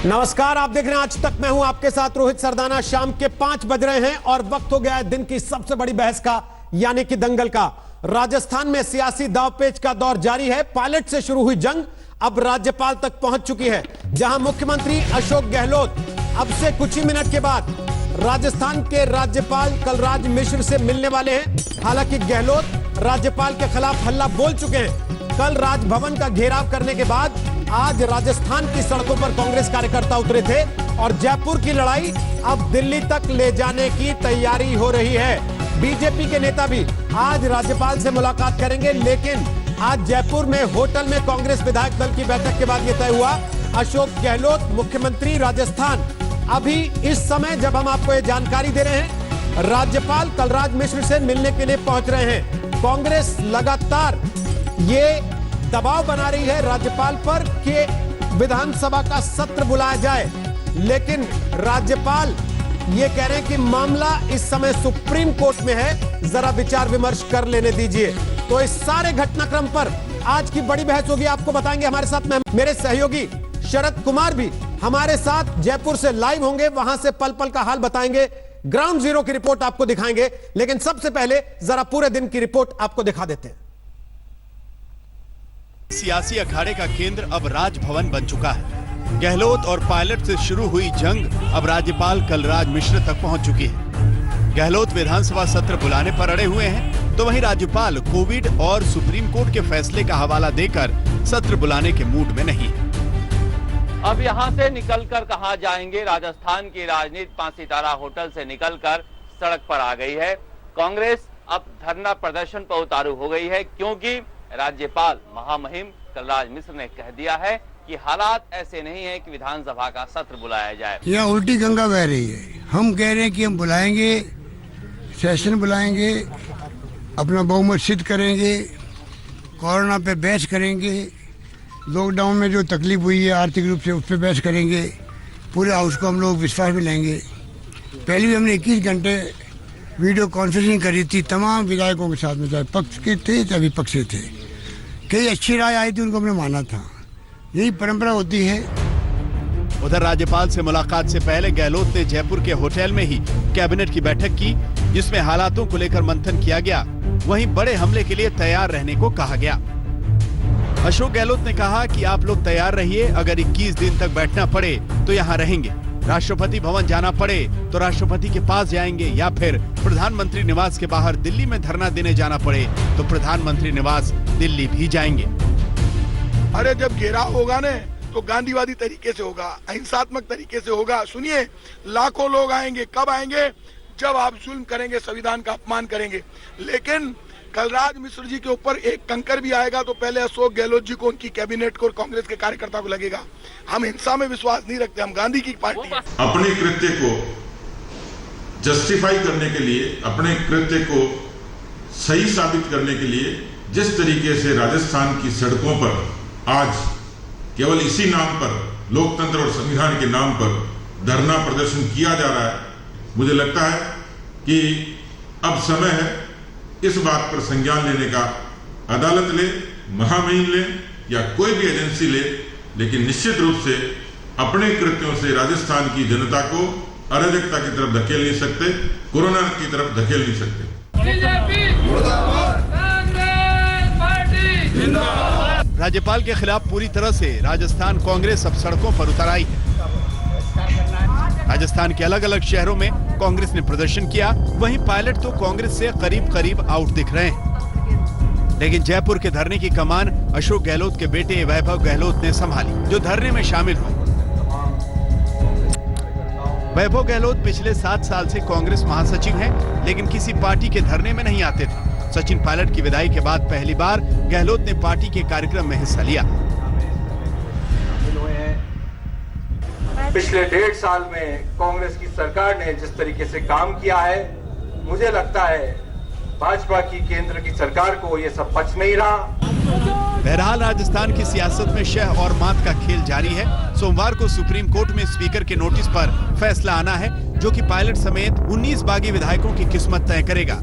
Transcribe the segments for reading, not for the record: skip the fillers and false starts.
नमस्कार, आप देख रहे हैं आज तक। मैं हूं आपके साथ रोहित सरदाना। शाम के 5 बज रहे हैं और वक्त हो गया है दिन की सबसे बड़ी बहस का, यानी कि दंगल का। राजस्थान में सियासी दांवपेच का दौर जारी है। पायलट से शुरू हुई जंग अब राज्यपाल तक पहुंच चुकी है, जहां मुख्यमंत्री अशोक गहलोत अब से कुछ ही मिनट के बाद राजस्थान के राज्यपाल कलराज मिश्र से मिलने वाले हैं। हालांकि गहलोत राज्यपाल के खिलाफ हल्ला बोल चुके हैं। कल राजभवन का घेराव करने के बाद आज राजस्थान की सड़कों पर कांग्रेस कार्यकर्ता उतरे थे और जयपुर की लड़ाई अब दिल्ली तक ले जाने की तैयारी हो रही है। बीजेपी के नेता भी आज राज्यपाल से मुलाकात करेंगे, लेकिन आज जयपुर में होटल में कांग्रेस विधायक दल की बैठक के बाद यह तय हुआ, अशोक गहलोत मुख्यमंत्री राजस्थान। अभी इस समय जब हम आपको ये जानकारी दे रहे हैं, राज्यपाल कलराज मिश्र से मिलने के लिए पहुंच रहे हैं। कांग्रेस लगातार ये दबाव बना रही है राज्यपाल पर कि विधानसभा का सत्र बुलाया जाए, लेकिन राज्यपाल ये कह रहे हैं कि मामला इस समय सुप्रीम कोर्ट में है, जरा विचार विमर्श कर लेने दीजिए। तो इस सारे घटनाक्रम पर आज की बड़ी बहस होगी, आपको बताएंगे। हमारे साथ मेरे सहयोगी शरद कुमार भी हमारे साथ जयपुर से लाइव होंगे, वहां से पल पल का हाल बताएंगे, ग्राउंड जीरो की रिपोर्ट आपको दिखाएंगे। लेकिन सबसे पहले जरा पूरे दिन की रिपोर्ट आपको दिखा देते हैं। सियासी अखाड़े का केंद्र अब राजभवन बन चुका है। गहलोत और पायलट से शुरू हुई जंग अब राज्यपाल कलराज मिश्र तक पहुंच चुकी है। गहलोत विधानसभा सत्र बुलाने पर अड़े हुए हैं, तो वहीं राज्यपाल कोविड और सुप्रीम कोर्ट के फैसले का हवाला देकर सत्र बुलाने के मूड में नहीं है। अब यहां से निकलकर कहां जाएंगे? राजस्थान की राजनीति 5 सितारा होटल से निकलकर सड़क पर आ गई है। कांग्रेस अब धरना प्रदर्शन पर उतारू हो गई है, क्योंकि राज्यपाल महामहिम कलराज मिश्र ने कह दिया है कि हालात ऐसे नहीं है कि विधानसभा का सत्र बुलाया जाए। यहाँ उल्टी गंगा बह रही है। हम कह रहे हैं कि हम बुलाएंगे, सेशन बुलाएंगे, अपना बहुमत सिद्ध करेंगे, कोरोना पे बहस करेंगे, लॉकडाउन में जो तकलीफ हुई है आर्थिक रूप से उस पर बहस करेंगे, पूरे हाउस को हम लोग विश्वास में लेंगे। पहले भी हमने 21 घंटे वीडियो कॉन्फ्रेंसिंग करी थी तमाम विधायकों के साथ में, चाहे पक्ष के थे चाहे विपक्ष से थे। कई अच्छी राय आई थी, उनको हमने माना था। यही परंपरा होती है। उधर राज्यपाल से मुलाकात से पहले गहलोत ने जयपुर के होटल में ही कैबिनेट की बैठक की, जिसमें हालातों को लेकर मंथन किया गया। वहीं बड़े हमले के लिए तैयार रहने को कहा गया। अशोक गहलोत ने कहा कि आप लोग तैयार रहिए, अगर 21 दिन तक बैठना पड़े तो यहाँ रहेंगे, राष्ट्रपति भवन जाना पड़े तो राष्ट्रपति के पास जाएंगे, या फिर प्रधानमंत्री निवास के बाहर दिल्ली में धरना देने जाना पड़े तो प्रधानमंत्री निवास दिल्ली भी जाएंगे। अरे जब घेराव होगा न तो गांधीवादी तरीके से होगा, अहिंसात्मक तरीके से होगा। सुनिए, लाखों लोग आएंगे। कब आएंगे? जब आप जुल्म करेंगे, संविधान का अपमान करेंगे। लेकिन कलराज मिश्र जी के ऊपर एक कंकर भी आएगा तो पहले अशोक गहलोत जी को, उनकी कैबिनेट को और कांग्रेस के कार्यकर्ता को लगेगा। हम हिंसा में विश्वास नहीं रखते, हम गांधी की पार्टी है। अपने कृत्य को जस्टिफाई करने के लिए, अपने कृत्य को सही साबित करने के लिए जिस तरीके से राजस्थान की सड़कों पर आज केवल इसी नाम पर, लोकतंत्र और संविधान के नाम पर धरना प्रदर्शन किया जा रहा है, मुझे लगता है कि अब समय है इस बात पर संज्ञान लेने का। अदालत ले, महामहिम ले या कोई भी एजेंसी ले, लेकिन निश्चित रूप से अपने कृत्यों से राजस्थान की जनता को अराजकता की तरफ धकेल नहीं सकते, कोरोना की तरफ धकेल नहीं सकते। राज्यपाल के खिलाफ पूरी तरह से राजस्थान कांग्रेस अब सड़कों पर उतर आई है। राजस्थान के अलग अलग शहरों में कांग्रेस ने प्रदर्शन किया, वहीं पायलट तो कांग्रेस से करीब करीब आउट दिख रहे हैं। लेकिन जयपुर के धरने की कमान अशोक गहलोत के बेटे वैभव गहलोत ने संभाली, जो धरने में शामिल हुए। वैभव गहलोत पिछले 7 साल से कांग्रेस महासचिव हैं, लेकिन किसी पार्टी के धरने में नहीं आते थे। सचिन पायलट की विदाई के बाद पहली बार गहलोत ने पार्टी के कार्यक्रम में हिस्सा लिया। पिछले 1.5 साल में कांग्रेस की सरकार ने जिस तरीके से काम किया है, मुझे लगता है भाजपा की केंद्र की सरकार को ये सब पच नहीं रहा। बहरहाल राजस्थान की सियासत में शह और मात का खेल जारी है। सोमवार को सुप्रीम कोर्ट में स्पीकर के नोटिस पर फैसला आना है, जो कि पायलट समेत 19 बागी विधायकों की किस्मत तय करेगा।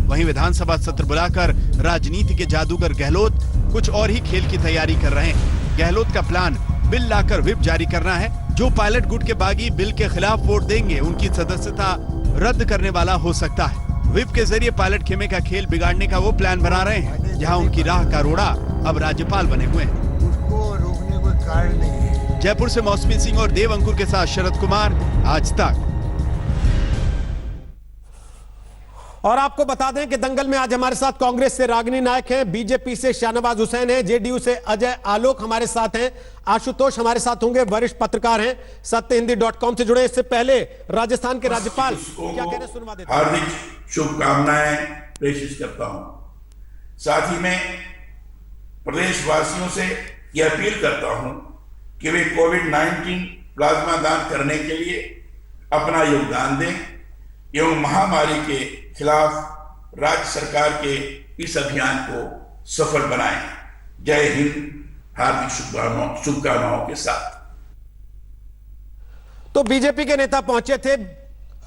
वहीं विधानसभा सत्र बुलाकर राजनीति के जादूगर गहलोत कुछ और ही खेल की तैयारी कर रहे हैं। गहलोत का प्लान बिल लाकर व्हिप जारी करना है, जो पायलट गुट के बागी बिल के खिलाफ वोट देंगे उनकी सदस्यता रद्द करने वाला हो सकता है। व्हिप के जरिए पायलट खेमे का खेल बिगाड़ने का वो प्लान बना रहे हैं, जहां उनकी राह का रोड़ा अब राज्यपाल बने हुए हैं। उसको रोकने कोई कारण नहीं है। जयपुर से मौसमी सिंह और देव अंकुर के साथ शरद कुमार, आज तक। और आपको बता दें कि दंगल में आज हमारे साथ कांग्रेस से रागिनी नायक हैं, बीजेपी से शाहनवाज हुसैन हैं, जेडीयू से अजय आलोक हमारे साथ हैं, आशुतोष हमारे साथ होंगे, वरिष्ठ पत्रकार हैं, सत्यहिंदी.com से जुड़े। इससे पहले राजस्थान के राज्यपाल क्या कहने सुनवा देते हैं। हार्दिक शुभकामनाएं प्रेषित करता हूं। साथ ही मैं प्रदेशवासियों से यह अपील करता हूं कि वे कोविड-19 प्लाज्मा दान करने के लिए अपना योगदान दें एवं महामारी के खिलाफ राज्य सरकार के इस अभियान को सफल बनाएं। जय हिंद, हार्दिक शुभकामनाओं के साथ। तो बीजेपी के नेता पहुंचे थे,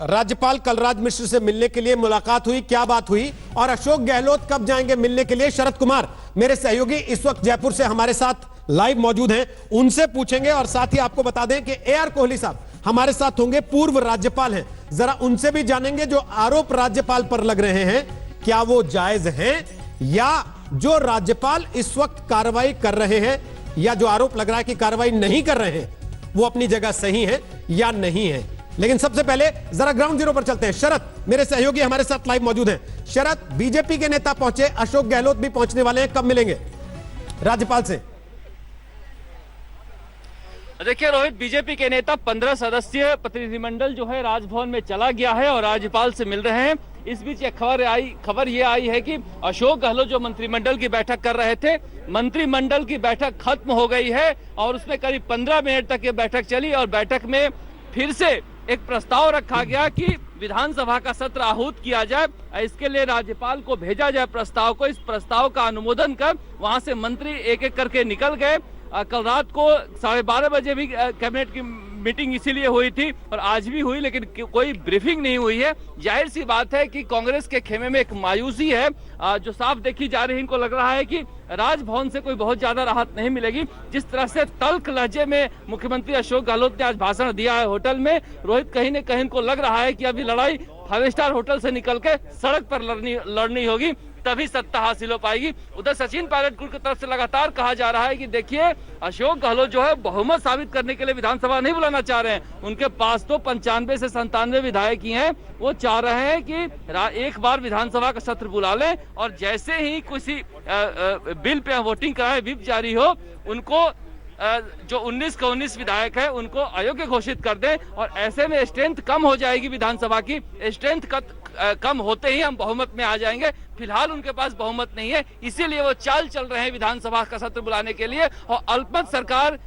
राज्यपाल कलराज मिश्र से मिलने के लिए मुलाकात हुई, क्या बात हुई, और अशोक गहलोत कब जाएंगे मिलने के लिए, शरद कुमार मेरे सहयोगी इस वक्त जयपुर से हमारे साथ लाइव मौजूद हैं, उनसे पूछेंगे। और साथ ही आपको बता दें कि AR कोहली साहब हमारे साथ होंगे, पूर्व राज्यपाल हैं, जरा उनसे भी जानेंगे जो आरोप राज्यपाल पर लग रहे हैं क्या वो जायज हैं, या जो राज्यपाल इस वक्त कार्रवाई कर रहे हैं या जो आरोप लग रहा है कि कार्रवाई नहीं कर रहे हैं वो अपनी जगह सही है या नहीं है। लेकिन सबसे पहले जरा ग्राउंड जीरो पर चलते हैं। शरद मेरे सहयोगी हमारे साथ लाइव मौजूद हैं। शरद, बीजेपी के नेता पहुंचे, अशोक गहलोत भी पहुंचने वाले हैं, कब मिलेंगे राज्यपाल से? देखिए रोहित, बीजेपी के नेता 15 सदस्यीय प्रतिनिधिमंडल जो है राजभवन में चला गया है और राज्यपाल से मिल रहे हैं। इस बीच एक खबर ये आई है कि अशोक गहलोत जो मंत्रिमंडल की बैठक कर रहे थे, मंत्रिमंडल की बैठक खत्म हो गई है और उसमें करीब 15 मिनट तक ये बैठक चली और बैठक में फिर से एक प्रस्ताव रखा गया कि विधानसभा का सत्र आहूत किया जाए। इसके लिए राज्यपाल को भेजा जाए प्रस्ताव को। इस प्रस्ताव का अनुमोदन कर वहां से मंत्री एक एक करके निकल गए। कल रात को 12:30 बजे भी कैबिनेट की मीटिंग इसीलिए हुई थी और आज भी हुई, लेकिन कोई ब्रीफिंग नहीं हुई है। जाहिर सी बात है कि कांग्रेस के खेमे में एक मायूसी है जो साफ देखी जा रही है। इनको लग रहा है कि राजभवन से कोई बहुत ज्यादा राहत नहीं मिलेगी। जिस तरह से तल्ख लहजे में मुख्यमंत्री अशोक गहलोत ने आज भाषण दिया है होटल में, रोहित, कहीं न कहीं इनको लग रहा है कि अभी लड़ाई 5 स्टार होटल से निकल के सड़क पर लड़नी होगी, तभी सत्ता हासिल हो पाएगी। उधर सचिन पायलट गुट की तरफ से लगातार कहा जा रहा है कि देखिए अशोक गहलोत जो है बहुमत साबित करने के लिए विधानसभा नहीं बुलाना चाह रहे हैं। उनके पास तो 95 से 97 विधायक ही हैं। वो चाह रहे हैं कि एक बार विधानसभा का सत्र बुला लें और जैसे ही किसी बिल पे वोटिंग कराए, व्हिप जारी हो, उनको जो 19 का 19 विधायक है उनको अयोग्य घोषित कर दें और ऐसे में स्ट्रेंथ कम हो जाएगी विधानसभा की। स्ट्रेंथ कम होते ही हम बहुमत में आ जाएंगे। फिलहाल उनके पास बहुमत नहीं है, इसीलिए वो चाल चल रहे हैं विधानसभा का सत्र बुलाने के लिए। और अल्पमत सरकार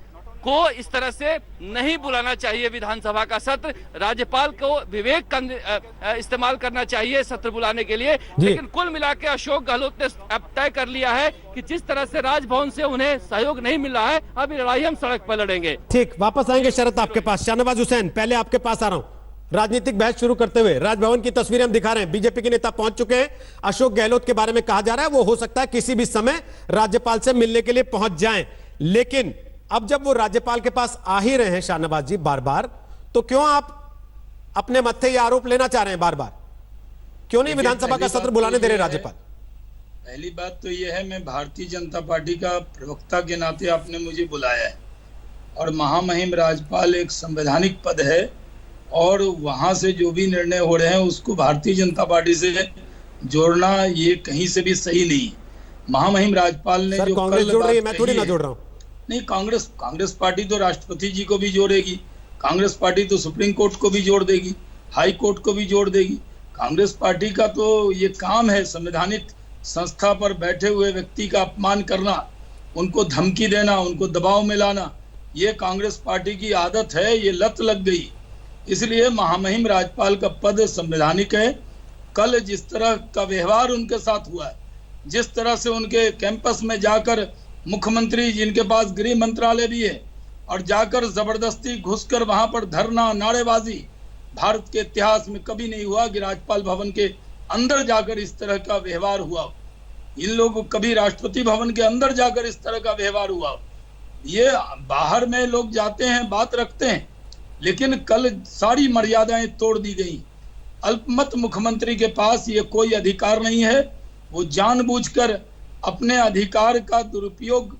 को इस तरह से नहीं बुलाना चाहिए विधानसभा का सत्र। राज्यपाल को विवेक का इस्तेमाल करना चाहिए सत्र बुलाने के लिए। लेकिन कुल मिला के अशोक गहलोत ने अब तय कर लिया है कि जिस तरह से राजभवन से उन्हें सहयोग नहीं मिल रहा है, अभी लड़ाई हम सड़क पर लड़ेंगे। ठीक, वापस आएंगे शरद आपके पास। शाहनवाज हुसैन, पहले आपके पास आ रहा हूं। राजनीतिक बहस शुरू करते हुए राजभवन की तस्वीरें हम दिखा रहे हैं, बीजेपी के नेता पहुंच चुके हैं। अशोक गहलोत के बारे में कहा जा रहा है वो हो सकता है किसी भी समय राज्यपाल से मिलने के लिए पहुंच जाएं। लेकिन अब जब वो राज्यपाल के पास आ ही रहे हैं शाहनवाज जी बार बार, तो क्यों आप अपने मत्थे ये आरोप लेना चाह रहे हैं बार बार? क्यों नहीं विधानसभा का सत्र बुलाने दे रहे राज्यपाल? पहली बात तो यह है, मैं भारतीय जनता पार्टी का प्रवक्ता के नाते आपने मुझे बुलाया है और महामहिम राज्यपाल एक संवैधानिक पद है और वहां से जो भी निर्णय हो रहे हैं उसको भारतीय जनता पार्टी से जोड़ना ये कहीं से भी सही नहीं। महामहिम राज्यपाल ने जो कांग्रेस जोड़ रही है, मैं थोड़ी ना जोड़ रहा हूं। नहीं, कांग्रेस पार्टी तो राष्ट्रपति जी को भी जोड़ेगी, कांग्रेस पार्टी तो सुप्रीम कोर्ट को भी जोड़ देगी, हाई कोर्ट को भी जोड़ देगी। कांग्रेस पार्टी का तो ये काम है संवैधानिक संस्था पर बैठे हुए व्यक्ति का अपमान करना, उनको धमकी देना, उनको दबाव में लाना, ये कांग्रेस पार्टी की आदत है, ये लत लग गई। इसलिए महामहिम राज्यपाल का पद संवैधानिक है। कल जिस तरह का व्यवहार उनके साथ हुआ है, जिस तरह से उनके कैंपस में जाकर मुख्यमंत्री, जिनके पास गृह मंत्रालय भी है, और जाकर जबरदस्ती घुसकर वहां पर धरना, नारेबाजी, भारत के इतिहास में कभी नहीं हुआ कि राज्यपाल भवन के अंदर जाकर इस तरह का व्यवहार हुआ। इन लोगों कभी राष्ट्रपति भवन के अंदर जाकर इस तरह का व्यवहार हुआ। ये बाहर में लोग जाते हैं, बात रखते हैं, लेकिन कल सारी मर्यादाएं तोड़ दी गई। अल्पमत मुख्यमंत्री के पास ये कोई अधिकार नहीं है। वो जानबूझकर अपने अधिकार का दुरुपयोग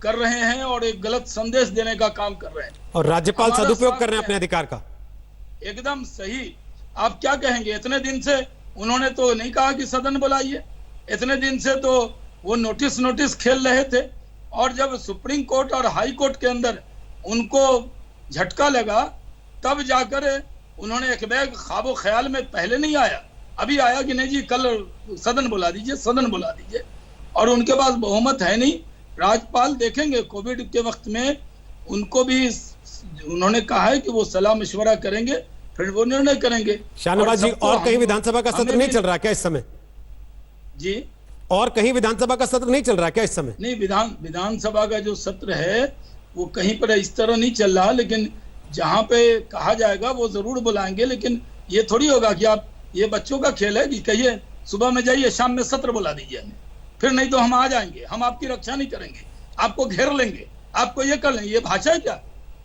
कर रहे हैं और एक गलत संदेश देने का काम कर रहे हैं। और राज्यपाल सदुपयोग कर रहे हैं अपने अधिकार का। एकदम सही। आप क्या कहेंगे? इतने दिन से उन्होंने तो नहीं कहा कि सदन बुलाइए, इतने दिन से तो वो नोटिस खेल रहे थे, और जब सुप्रीम कोर्ट और हाई कोर्ट के अंदर उनको झटका लगा तब जाकर उन्होंने एक बैग ख्वाबो ख्याल में, पहले नहीं आया, अभी आया कि नहीं जी कल सदन बुला दीजिए, सदन बुला दीजिए। और उनके पास बहुमत है नहीं। राज्यपाल देखेंगे कोविड के वक्त में उनको भी उन्होंने कहा है कि वो सलाह मशवरा करेंगे, फिर वो निर्णय करेंगे। शाहनवाज जी, और कहीं विधानसभा का सत्र नहीं चल रहा क्या इस समय? जी, और कहीं विधानसभा का सत्र नहीं चल रहा क्या इस समय? नहीं, विधानसभा का जो सत्र है वो कहीं पर इस तरह नहीं चल रहा, लेकिन जहां पे कहा जाएगा वो जरूर बुलाएंगे। लेकिन ये थोड़ी होगा कि आप, ये बच्चों का खेल है कि कहिए सुबह में जाइए शाम में सत्र बुला दीजिए हमें, फिर नहीं तो हम आ जाएंगे, हम आपकी रक्षा नहीं करेंगे, आपको घेर लेंगे, आपको ये कर लेंगे। ये भाषा है क्या?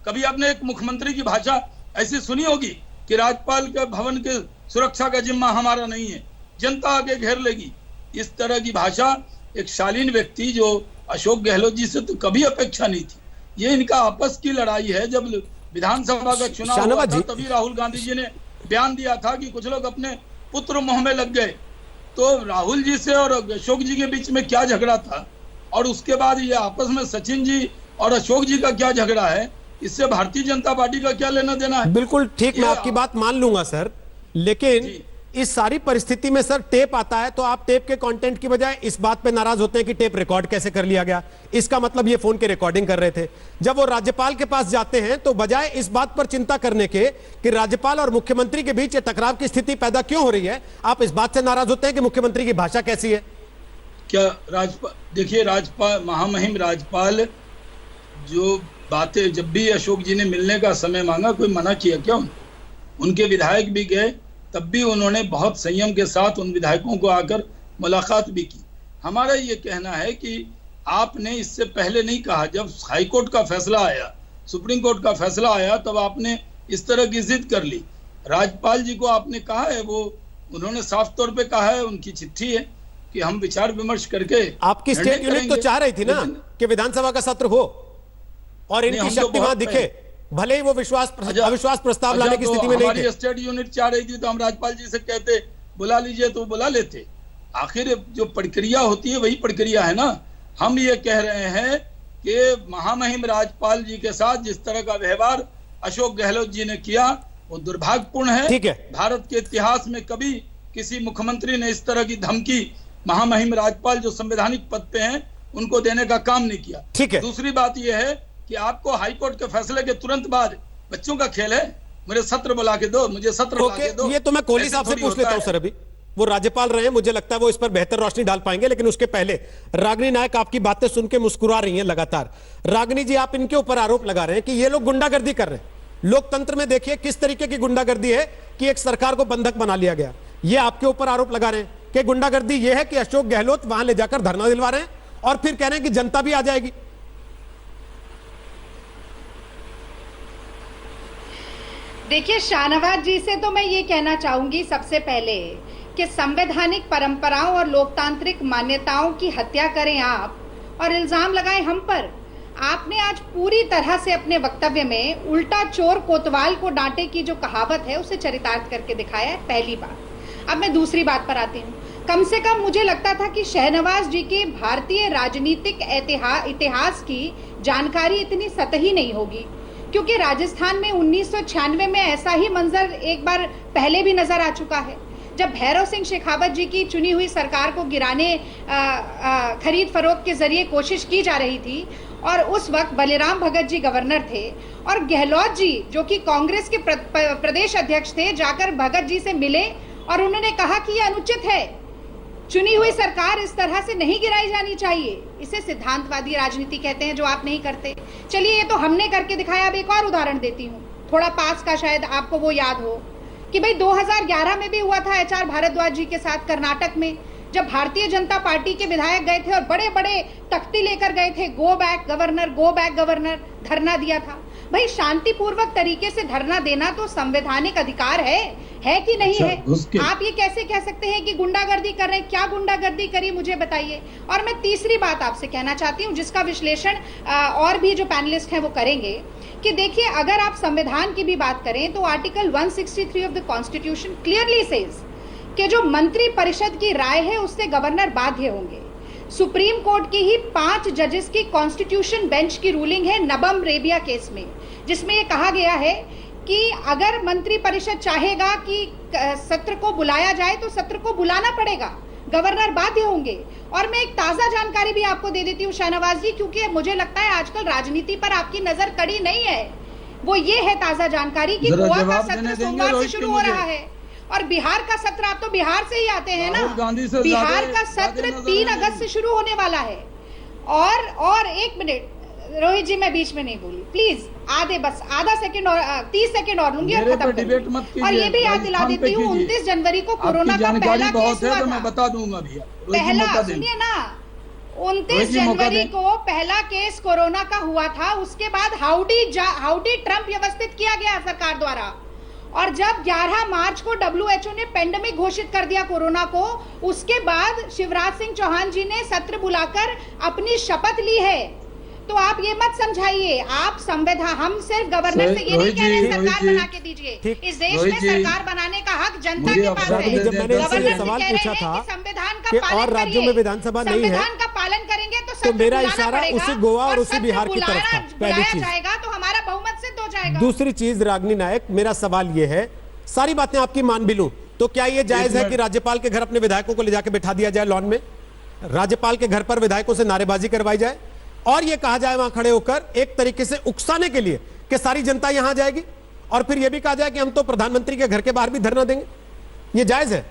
कभी आपने एक मुख्यमंत्री की भाषा ऐसी सुनी होगी कि राज्यपाल के भवन के सुरक्षा का जिम्मा हमारा नहीं है, जनता आके घेर लेगी? इस तरह की भाषा एक शालीन व्यक्ति जो अशोक गहलोत जी से तो कभी अपेक्षा नहीं थी। ये इनका आपस की लड़ाई है। जब विधानसभा का चुनाव हुआ था तभी राहुल गांधी जी ने बयान दिया था कि कुछ लोग अपने पुत्र मोह में लग गए। तो राहुल जी से और अशोक जी के बीच में क्या झगड़ा था, और उसके बाद ये आपस में सचिन जी और अशोक जी का क्या झगड़ा है, इससे भारतीय जनता पार्टी का क्या लेना देना है? बिल्कुल ठीक, मैं आपकी बात मान लूंगा सर, लेकिन इस सारी परिस्थिति में सर टेप आता है तो आप टेप के कंटेंट की बजाय इस बात पे नाराज होते हैं कि टेप रिकॉर्ड कैसे कर लिया गया। इसका मतलब ये फोन की रिकॉर्डिंग कर रहे थे। जब वो राज्यपाल के पास जाते हैं तो बजाय इस बात पर चिंता करने के कि राज्यपाल और मुख्यमंत्री के बीच टकराव की स्थिति पैदा क्यों हो रही है, आप इस बात से नाराज होते हैं कि मुख्यमंत्री की भाषा कैसी है। क्या राज्यपाल, देखिए राज्यपाल, महामहिम राज्यपाल जो बातें, जब भी अशोक जी ने मिलने का समय मांगा कोई मना किया क्या? उनके विधायक भी गए, तब भी उन्होंने बहुत संयम के साथ उन विधायकों को आकर मुलाकात भी की। हमारा ये कहना है कि आपने इससे पहले नहीं कहा, जब हाई कोर्ट का फैसला आया, सुप्रीम कोर्ट का फैसला आया, तब आपने इस तरह की जिद कर ली। राज्यपाल जी को आपने कहा है, वो उन्होंने साफ तौर पे कहा है, उनकी चिट्ठी है कि हम विचार विमर्श करके, आपकी स्टेट यूनिट तो चाह रही थी ना कि विधानसभा का सत्र हो और इनकी शक्ति वहां दिखे, भले ही वो अविश्वास प्रस्ताव लाने की स्थिति में नहीं थे। हमारी स्टेट यूनिट चाह रही थी तो हम राज्यपाल जी से कहते बुला लीजिए तो बुला लेते। आखिर जो प्रक्रिया होती है वही प्रक्रिया है ना। हम ये कह रहे हैं कि महामहिम राज्यपाल जी के साथ जिस तरह का व्यवहार अशोक गहलोत जी ने किया वो दुर्भाग्यपूर्ण है। ठीक है, भारत के इतिहास में कभी किसी मुख्यमंत्री ने इस तरह की धमकी महामहिम राज्यपाल जो संवैधानिक पद पे हैं उनको देने का काम नहीं किया। ठीक है, दूसरी बात यह है कि आपको हाईकोर्ट के फैसले के तुरंत बाद बच्चों का खेल है, मुझे सत्र बुला के दो, मुझे सत्र बुला के दो। ये तो मैं कोहली साहब से पूछ लेता हूं सर, अभी वो राज्यपाल रहे हैं, मुझे लगता है वो इस पर बेहतर रोशनी डाल पाएंगे। लेकिन उसके पहले रागिनी नायक आपकी बातें सुन के मुस्कुरा रही हैं लगातार। रागिनी जी, आप इनके ऊपर आरोप लगा रहे हैं कि ये लोग गुंडागर्दी कर रहे हैं। लोकतंत्र में देखिए किस तरीके की गुंडागर्दी है कि एक सरकार को बंधक बना लिया गया। ये आपके ऊपर आरोप लगा रहे हैं कि गुंडागर्दी ये है कि अशोक गहलोत वहां ले जाकर धरना दिलवा रहे हैं और फिर कह रहे हैं कि जनता भी आ जाएगी। देखिए शाहनवाज जी से तो मैं ये कहना चाहूंगी सबसे पहले कि संवैधानिक परंपराओं और लोकतांत्रिक मान्यताओं की हत्या करें आप और इल्जाम लगाएं हम पर। आपने आज पूरी तरह से अपने वक्तव्य में उल्टा चोर कोतवाल को डांटे की जो कहावत है उसे चरितार्थ करके दिखाया है, पहली बात। अब मैं दूसरी बात पर आती हूँ। कम से कम मुझे लगता था कि शाहनवाज जी की भारतीय राजनीतिक इतिहास की जानकारी इतनी सतही नहीं होगी, क्योंकि राजस्थान में 1996 में ऐसा ही मंजर एक बार पहले भी नजर आ चुका है, जब भैरव सिंह शेखावत जी की चुनी हुई सरकार को गिराने खरीद फरोख्त के जरिए कोशिश की जा रही थी और उस वक्त बलिराम भगत जी गवर्नर थे और गहलोत जी जो कि कांग्रेस के प्रदेश अध्यक्ष थे जाकर भगत जी से मिले और उन्होंने कहा कि यह अनुचित है, चुनी हुई सरकार इस तरह से नहीं गिराई जानी चाहिए। इसे सिद्धांतवादी राजनीति कहते हैं जो आप नहीं करते। चलिए ये तो हमने करके दिखाया। अब एक और उदाहरण देती हूँ, थोड़ा पास का, शायद आपको वो याद हो कि भाई 2011 में भी हुआ था HR भारद्वाज जी के साथ कर्नाटक में, जब भारतीय जनता पार्टी के विधायक गए थे और बड़े बड़े तख्ती लेकर गए थे, गो बैक गवर्नर धरना दिया था। भाई शांतिपूर्वक तरीके से धरना देना तो संवैधानिक अधिकार है कि नहीं है? आप ये कैसे कह सकते हैं कि गुंडागर्दी कर रहे हैं? क्या गुंडागर्दी करी मुझे बताइए। और मैं तीसरी बात आपसे कहना चाहती हूँ, जिसका विश्लेषण और भी जो पैनलिस्ट हैं वो करेंगे, कि देखिए अगर आप संविधान की भी बात करें तो article 163 of the constitution clearly says कि जो मंत्री परिषद की राय है उससे गवर्नर बाध्य होंगे। सुप्रीम कोर्ट की ही 5 जजेस की कॉन्स्टिट्यूशन बेंच की रूलिंग है नबम रेबिया केस में, जिसमें ये कहा गया है कि अगर मंत्री परिषद चाहेगा कि सत्र को बुलाया जाए तो सत्र को बुलाना पड़ेगा, गवर्नर बाध्य होंगे। और मैं एक ताजा जानकारी भी आपको दे देती हूँ शाहनवाज जी, क्योंकि मुझे लगता है आजकल राजनीति पर आपकी नजर कड़ी नहीं है। वो ये है ताजा जानकारी कि गोवा का सत्र सोमवार से शुरू हो रहा है और बिहार का सत्र, आप तो बिहार से ही आते हैं ना, बिहार का सत्र 3 अगस्त से शुरू होने वाला है। और 1 मिनट रोहित जी, मैं बीच में नहीं बोली प्लीज, आधा सेकंड और 30 सेकंड और लूंगी और खत्म करूंगी। और ये भी याद दिला देती हूँ 29 जनवरी को कोरोना का पहला केस हुआ था। मैं बता दूंगा भैया, पहला सुनिए ना, 29 जनवरी को पहला केस कोरोना का हुआ था। उसके बाद हाउडी ट्रंप व्यवस्थित किया गया सरकार द्वारा, और जब 11 मार्च को WHO ने पेंडेमिक घोषित कर दिया कोरोना को, उसके बाद शिवराज सिंह चौहान जी ने सत्र बुलाकर अपनी शपथ ली है। तो आप ये मत समझाइए, आप संविधान, हम सिर्फ गवर्नर से ये नहीं कह रहे सरकार बना के दीजिए। इस देश में सरकार बनाने का हक जनता के पास है। जब मैंने इससे सवाल पूछा था संविधान कि का और राज्यों में विधानसभा नहीं है, संविधान का पालन करेंगे तो मेरा इशारा उसी गोवा और उसी बिहार की तरफ था। पहली चीज जाएगा तो हमारा बहुमत सिद्ध हो जाएगा। दूसरी चीज रागिनी नायक, मेरा सवाल ये है, सारी बातें आपकी मान भी लूं तो क्या ये जायज है कि राज्यपाल के घर अपने विधायकों को ले जाकर बैठा दिया जाए लॉन में, राज्यपाल के घर पर विधायकों से नारेबाजी करवाई जाए और ये कहा जाए वहां खड़े होकर एक तरीके से उकसाने के लिए कि सारी जनता यहां जाएगी, और फिर यह भी कहा जाए कि हम तो प्रधानमंत्री के घर के बाहर भी धरना देंगे? ये जायज है?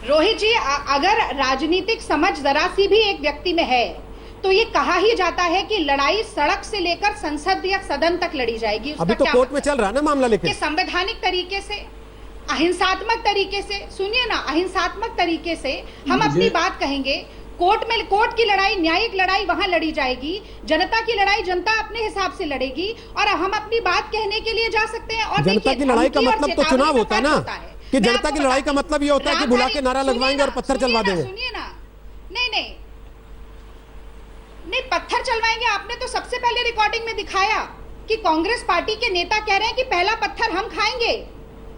रोहित जी, अगर राजनीतिक समझ जरा सी भी एक व्यक्ति में है तो ये कहा ही जाता है कि लड़ाई सड़क से लेकर संसद या सदन तक लड़ी जाएगी। अभी तो कोर्ट में चल रहा है ना मामला, लेकिन संवैधानिक तरीके से, अहिंसात्मक तरीके से, सुनिए ना, अहिंसात्मक तरीके से हम अपनी बात कहेंगे। कोर्ट की लड़ाई, न्यायिक लड़ाई वहां लड़ी जाएगी, जनता की लड़ाई जनता अपने हिसाब से लड़ेगी, और हम अपनी बात कहने के लिए जा सकते हैं। और जनता की लड़ाई का मतलब तो चुनाव होता है ना, कि जनता की लड़ाई का मतलब ये होता है कि बुला के नारा लगवाएंगे और पत्थर चलवा देंगे। सुनिए ना, नहीं पत्थर चलवाएंगे। आपने तो सबसे पहले रिकॉर्डिंग में दिखाया कि कांग्रेस पार्टी के नेता कह रहे हैं कि पहला पत्थर हम खाएंगे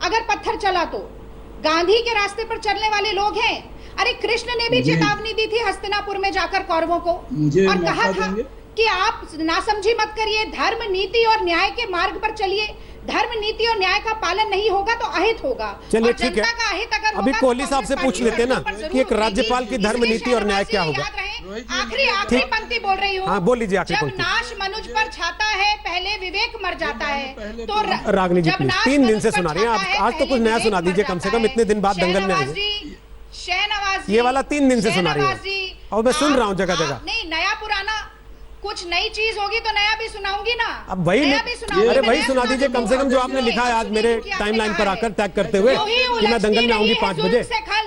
अगर पत्थर चला तो। गांधी के रास्ते पर चलने वाले लोग हैं। अरे कृष्ण ने भी चेतावनी दी थी हस्तिनापुर में जाकर कौरवों को, और कहा था कि आप नासमझी मत करिए, धर्म, नीति और न्याय के मार्ग पर चलिए। धर्म, नीति और न्याय का पालन नहीं होगा तो अहित होगा। चलिए ठीक है, अभी कोहली साहब से पूछ लेते हैं ना कि एक राज्यपाल की धर्म, नीति और न्याय क्या होगा। आखिरी पंक्ति बोल रही हूँ। हाँ, बोल लीजिए आखिरी पंक्ति। जब नाश मनुष्य पर छाता है, पहले विवेक मर जाता है। तो रागिनी जी प्लीज, 3 दिन से सुना रही हैं आज तो कुछ नया सुना दीजिए कम से कम, इतने दिन बाद दंगल में आए। शहनवाज, ये वाला 3 दिन से सुना रही है और मैं सुन रहा हूँ जगह जगह। नहीं, नया पुराना कुछ नई चीज होगी तो नया भी सुनाऊंगी ना। अब वही, अरे वही सुना दीजिए कम से कम जो आपने लिखा है आज मेरे टाइमलाइन पर आकर टैग करते हुए कि मैं दंगल में आऊंगी 5 बजे,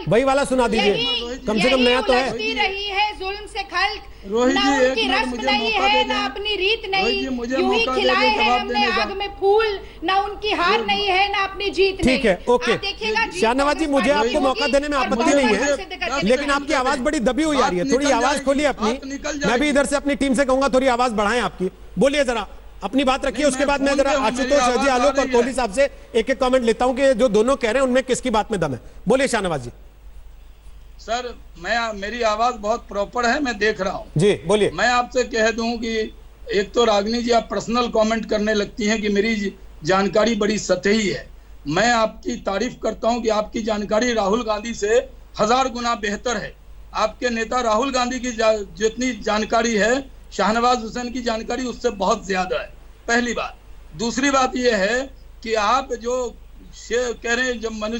वही वाला सुना दीजिए, कम से कम नया तो है। रही है जुल्म से खल्क, ना उनकी रस्म नहीं है, ना अपनी रीत नहीं, यूं ही खिलाए हैं हमने आग में फूल, ना उनकी हार नहीं है, ना अपनी जीत नहीं। ठीक है, ओके शाहनवाज जी, मुझे आपको मौका देने में आपत्ति नहीं है, लेकिन आपकी आवाज बड़ी दबी हुई आ रही है, थोड़ी आवाज खोलिए अपनी। मैं भी इधर से अपनी टीम से कहूंगा थोड़ी आवाज बढ़ाएं आपकी, बोलिए जरा, अपनी बात रखिए। उसके बाद मैं जरा आशुतोष अजय आलोक और कोहली साहब से एक एक कमेंट लेता हूं कि जो दोनों कह रहे हैं उनमें किसकी बात में दम है। बोलिए शाहनवाज जी। सर, मेरी आवाज बहुत प्रॉपर है, मैं देख रहा हूँ जी, बोलिए। मैं आपसे कह दूं कि एक तो रागिनी जी आप पर्सनल कमेंट करने लगती हैं कि मेरी जानकारी बड़ी सतही है। मैं आपकी तारीफ करता हूं कि आपकी जानकारी राहुल गांधी से 1000 गुना बेहतर है। आपके नेता राहुल गांधी की जितनी जानकारी है, शाहनवाज हुसैन की जानकारी उससे बहुत ज्यादा है, पहली बात। दूसरी बात यह है कि आप जो कह रहे हैं जब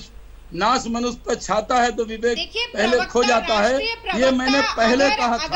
नाश मनुष्य पर छाता है तो विवेक पहले खो जाता है, ये मैंने पहले कहा था।